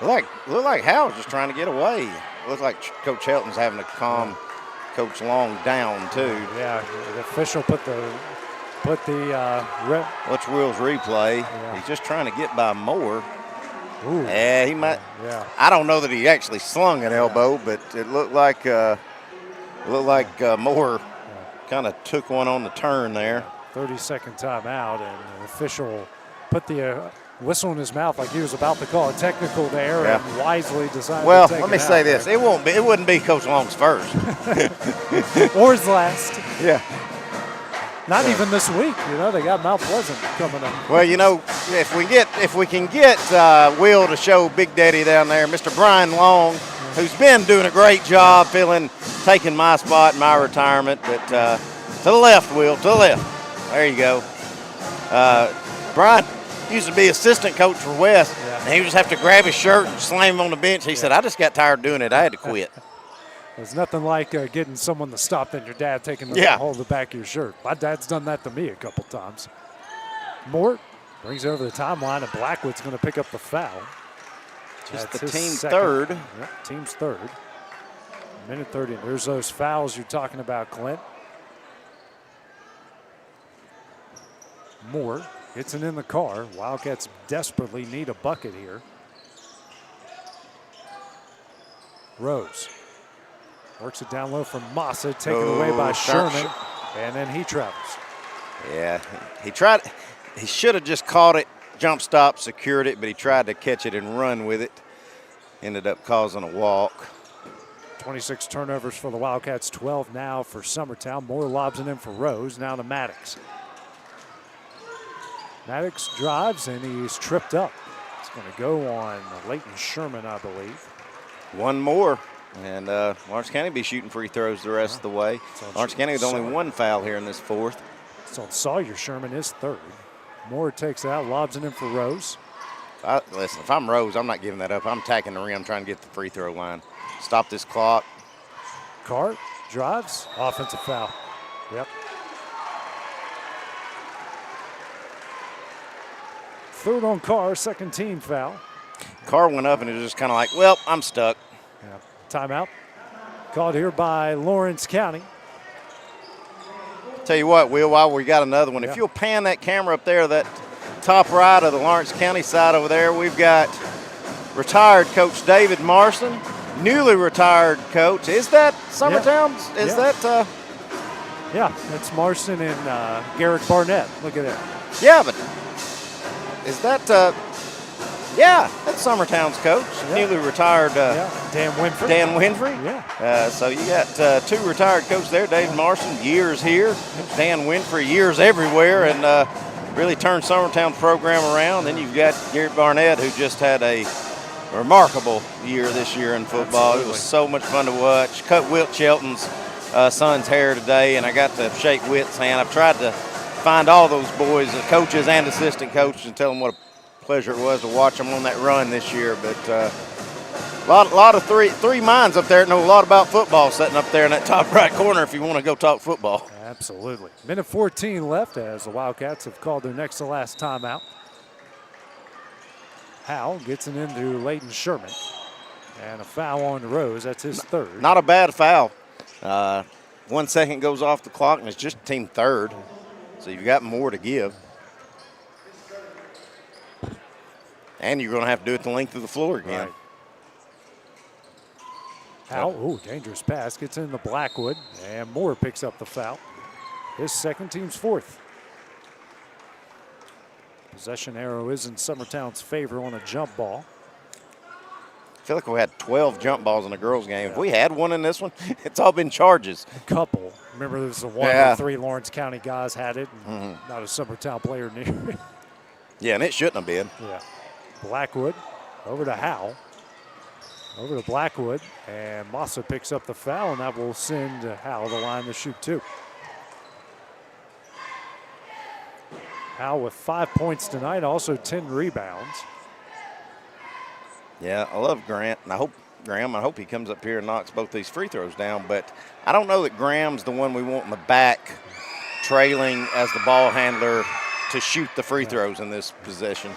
Speaker 3: Look like Howell's just trying to get away. Looks like Coach Helton's having to calm Coach Long down too.
Speaker 2: Yeah, the official put the
Speaker 3: Watch Will's replay. Yeah. He's just trying to get by Moore.
Speaker 2: Ooh.
Speaker 3: Yeah, he might.
Speaker 2: Yeah.
Speaker 3: I don't know that he actually slung an elbow, but it looked like Moore kind of took one on the turn there.
Speaker 2: 30-second timeout, and the official put the whistle in his mouth like he was about to call a technical there, and wisely decided to take
Speaker 3: let me say this: it wouldn't be Coach Long's first
Speaker 2: or his last.
Speaker 3: Yeah.
Speaker 2: Not even this week, they got Mount Pleasant coming up.
Speaker 3: Well, if we can get Will to show Big Daddy down there, Mr. Brian Long, who's been doing a great job taking my spot in my retirement. But to the left, Will, to the left. There you go. Brian used to be assistant coach for West, and he would just have to grab his shirt and slam him on the bench. He said, I just got tired of doing it. I had to quit.
Speaker 2: There's nothing like getting someone to stop than your dad taking the hold of the back of your shirt. My dad's done that to me a couple times. Moore brings it over the timeline, and Blackwood's going to pick up the foul.
Speaker 3: Just the team's third.
Speaker 2: Yep, team's third. Minute 30. There's those fouls you're talking about, Clint. Moore gets it in the car. Wildcats desperately need a bucket here. Rose works it down low from Massa, taken away by Sherman, and then he travels.
Speaker 3: Yeah, he should have just caught it, jump stop, secured it, but he tried to catch it and run with it. Ended up causing a walk.
Speaker 2: 26 turnovers for the Wildcats, 12 now for Summertown. Moore lobs it in for Rose, now to Maddox. Maddox drives, and he's tripped up. It's going to go on Leighton Sherman, I believe.
Speaker 3: One more. And Lawrence County will be shooting free throws the rest of the way. Lawrence County with only 1 foul here in this 4th.
Speaker 2: So Sawyer Sherman is third. Moore takes it out, lobs it in for Rose.
Speaker 3: Listen, if I'm Rose, I'm not giving that up. I'm attacking the rim, trying to get the free throw line. Stop this clock.
Speaker 2: Carr drives, offensive foul. Yep. Third on Carr, second team foul.
Speaker 3: Carr went up and it was just kind of like, well, I'm stuck.
Speaker 2: Yeah. Timeout called here by Lawrence County.
Speaker 3: Tell you what, Will, while we got another one, if you'll pan that camera up there, that top right of the Lawrence County side over there, we've got retired Coach David Marston, newly retired coach. Is that Summertown?
Speaker 2: Yeah.
Speaker 3: Is that?
Speaker 2: Yeah, that's Marston and Garrett Barnett. Look at that.
Speaker 3: Yeah, but is that? Yeah, that's Summertown's coach, newly retired.
Speaker 2: Dan Winfrey.
Speaker 3: Dan Winfrey.
Speaker 2: Yeah.
Speaker 3: So you got two retired coaches there. David Marston, years here. Dan Winfrey, years everywhere, and really turned Summertown's program around. Then you've got Garrett Barnett, who just had a remarkable year this year in football. Absolutely. It was so much fun to watch. Cut Wilt Shelton's son's hair today, and I got to shake Witt's hand. I've tried to find all those boys, the coaches and assistant coaches, and tell them what a pleasure it was to watch them on that run this year. But a lot of three minds up there that know a lot about football sitting up there in that top right corner if you want to go talk football.
Speaker 2: Absolutely. Minute 14 left as the Wildcats have called their next to last timeout. Howell gets it into Leighton Sherman. And a foul on Rose. That's his third.
Speaker 3: Not a bad foul. 1 second goes off the clock, and it's just team third. So you've got more to give. And you're going to have to do it the length of the floor again.
Speaker 2: Right. Howell, ooh, dangerous pass. Gets into Blackwood, and Moore picks up the foul. His second, team's fourth. Possession arrow is in Summertown's favor on a jump ball.
Speaker 3: I feel like we had 12 jump balls in a girls' game. Yeah. If we had one in this one, it's all been charges.
Speaker 2: A couple. Remember, there was the one where 3 Lawrence County guys had it, and not a Summertown player near it.
Speaker 3: Yeah, and it shouldn't have been.
Speaker 2: Yeah. Blackwood over to Howell. Over to Blackwood, and Massa picks up the foul, and that will send Howell the line to shoot 2. Howell with 5 points tonight, also 10 rebounds.
Speaker 3: Yeah, I love Grant, and I hope he comes up here and knocks both these free throws down, but I don't know that Graham's the one we want in the back trailing as the ball handler to shoot the free throws in this possession.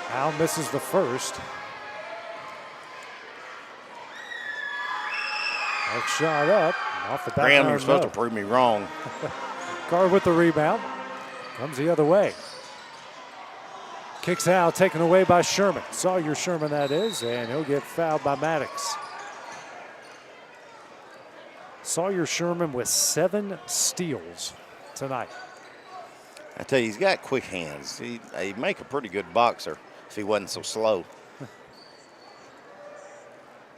Speaker 2: Howell misses the first. Next shot up, off the back.
Speaker 3: Graham, you're supposed to prove me wrong.
Speaker 2: Carr with the rebound. Comes the other way. Kicks out, taken away by Sherman. Sawyer Sherman, that is, and he'll get fouled by Maddox. Sawyer Sherman with 7 steals tonight.
Speaker 3: I tell you, he's got quick hands. He'd make a pretty good boxer if he wasn't so slow.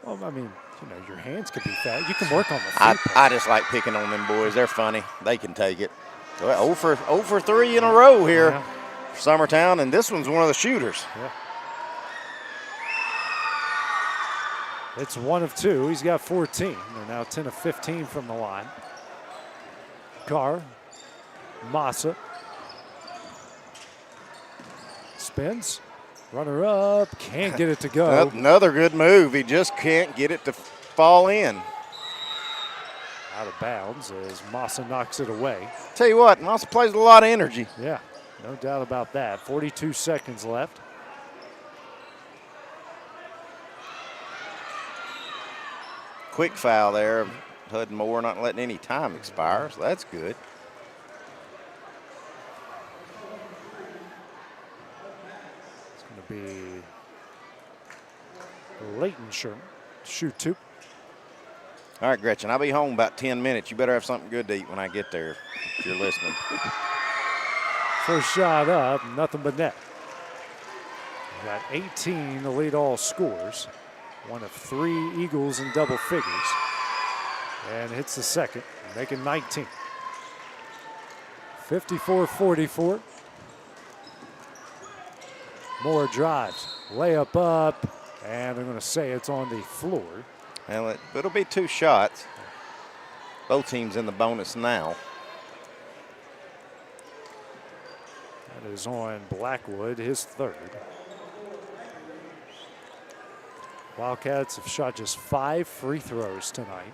Speaker 2: Well, I mean, you know, your hands could be fast. You can work on the feet.
Speaker 3: I just like picking on them boys. They're funny. They can take it. 0 for 3 in a row here for Summertown, and this one's one of the shooters.
Speaker 2: Yeah. It's 1 of 2. He's got 14. They're now 10 of 15 from the line. Carr, Massa. Spins. Runner up. Can't get it to go.
Speaker 3: Another good move. He just can't get it to fall in.
Speaker 2: Out of bounds as Massa knocks it away.
Speaker 3: Tell you what, Massa plays with a lot of energy.
Speaker 2: Yeah, no doubt about that. 42 seconds left.
Speaker 3: Quick foul there. Hud Moore not letting any time expire, so that's good.
Speaker 2: It's going to be Leighton Sherman. Shoot 2.
Speaker 3: All right, Gretchen, I'll be home about 10 minutes. You better have something good to eat when I get there, if you're listening.
Speaker 2: First shot up, nothing but net. We got 18 to lead all scores. 1 of 3 Eagles in double figures. And hits the second, making 19. 54-44. Moore drives, layup up, and they're going to say it's on the floor.
Speaker 3: Well, it'll be 2 shots. Both teams in the bonus now.
Speaker 2: That is on Blackwood, his third. Wildcats have shot just 5 free throws tonight.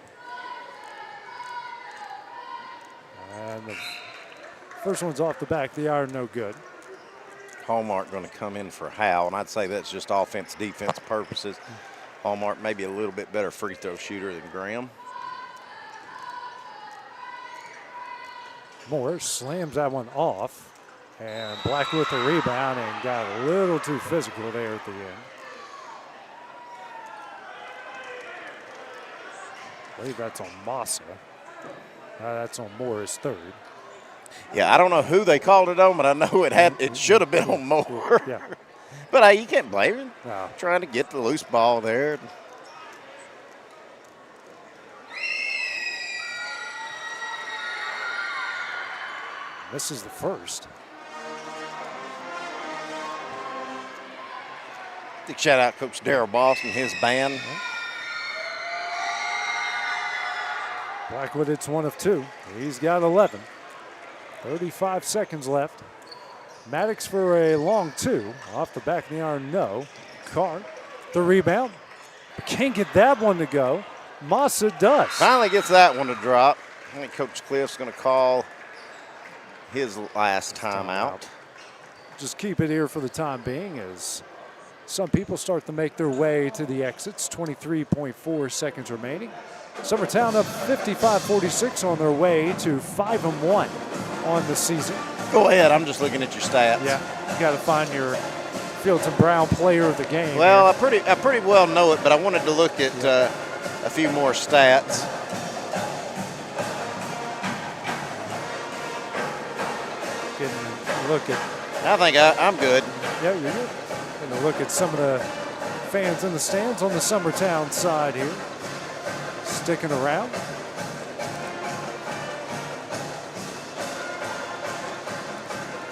Speaker 2: And the first one's off the back of the iron, no good.
Speaker 3: Hallmark going to come in for Howell, and I'd say that's just offense, defense purposes. Hallmark maybe a little bit better free throw shooter than Graham.
Speaker 2: Moore slams that one off, and Black with the rebound and got a little too physical there at the end. I believe that's on Massa. That's on Moore's third.
Speaker 3: Yeah, I don't know who they called it on, but I know it should have been on Moore.
Speaker 2: Yeah.
Speaker 3: But you can't blame him.
Speaker 2: No.
Speaker 3: Trying to get the loose ball there.
Speaker 2: This is the first.
Speaker 3: Big shout out Coach Darryl Boss and his band.
Speaker 2: Blackwood, it's 1 of 2. He's got 11. 35 seconds left. Maddox for a long 2. Off the back of the iron, no. Carr, the rebound. But can't get that one to go. Massa does.
Speaker 3: Finally gets that one to drop. I think Coach Cliff's going to call his last timeout.
Speaker 2: Just keep it here for the time being as some people start to make their way to the exits. 23.4 seconds remaining. Summertown up 55-46 on their way to 5-1 on the season.
Speaker 3: Go ahead, I'm just looking at your stats.
Speaker 2: Yeah, you got to find your Fields and Brown player of the game.
Speaker 3: Well, I pretty well know it, but I wanted to look at a few more stats.
Speaker 2: Look at.
Speaker 3: I think I'm good.
Speaker 2: Yeah, you're good. And to look at some of the fans in the stands on the Summertown side here, sticking around.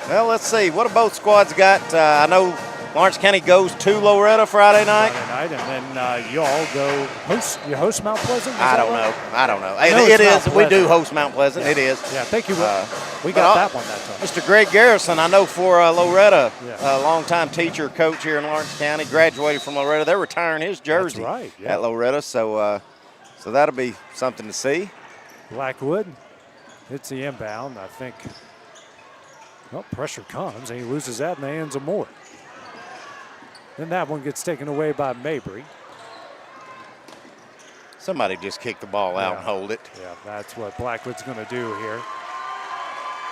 Speaker 3: Well, let's see. What have both squads got? I know Lawrence County goes to Loretta Friday night.
Speaker 2: And then y'all go host. You host Mount Pleasant?
Speaker 3: I don't know. It is. We do host Mount Pleasant.
Speaker 2: Yeah.
Speaker 3: It is.
Speaker 2: Yeah, thank you. We got that one that time.
Speaker 3: Mr. Greg Garrison, I know for Loretta, a longtime teacher, coach here in Lawrence County, graduated from Loretta. They're retiring his jersey at Loretta, so that'll be something to see.
Speaker 2: Blackwood hits the inbound. I think. Well, pressure comes, and he loses that in the hands of Moore. Then that one gets taken away by Mabry.
Speaker 3: Somebody just kick the ball out and hold it.
Speaker 2: Yeah, that's what Blackwood's going to do here.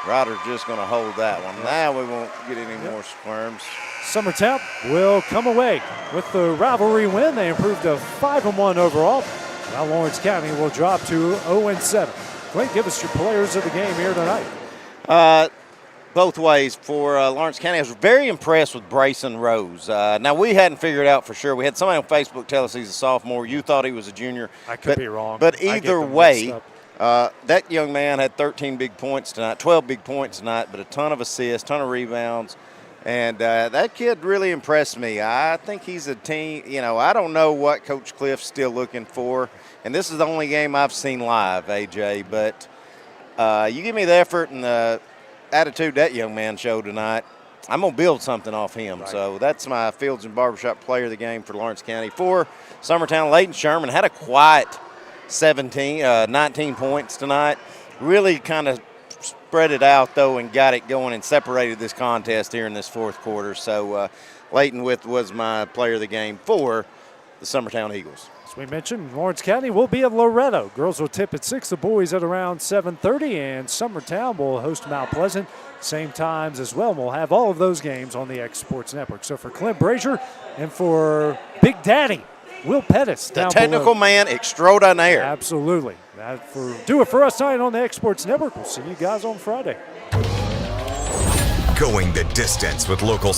Speaker 3: Ryder's just going to hold that one. Now we won't get any more squirms.
Speaker 2: Summertown will come away with the rivalry win. They improved to 5-1 overall. Now Lawrence County will drop to 0-7. Clint, give us your players of the game here tonight.
Speaker 3: Both ways for Lawrence County. I was very impressed with Brayson Rose. Now, we hadn't figured out for sure. We had somebody on Facebook tell us he's a sophomore. You thought he was a junior.
Speaker 2: I could be wrong.
Speaker 3: But either way, that young man had 13 big points tonight, 12 big points tonight, but a ton of assists, ton of rebounds. And that kid really impressed me. I think he's a team. I don't know what Coach Cliff's still looking for. And this is the only game I've seen live, AJ. But you give me the effort and the attitude that young man showed tonight, I'm going to build something off him. Right. So that's my Fields and Barbershop player of the game for Lawrence County. For Summertown, Leighton Sherman had a quiet 19 points tonight. Really kind of spread it out, though, and got it going and separated this contest here in this fourth quarter. So Leighton was my player of the game for the Summertown Eagles.
Speaker 2: As we mentioned, Lawrence County will be at Loretto. Girls will tip at 6, the boys at around 7:30, and Summertown will host Mount Pleasant, same times as well. We'll have all of those games on the X Sports Network. So for Clint Brazier and for Big Daddy, Will Pettis.
Speaker 3: The technical man extraordinaire.
Speaker 2: Absolutely. Do it for us tonight on the X Sports Network. We'll see you guys on Friday.
Speaker 6: Going the distance with local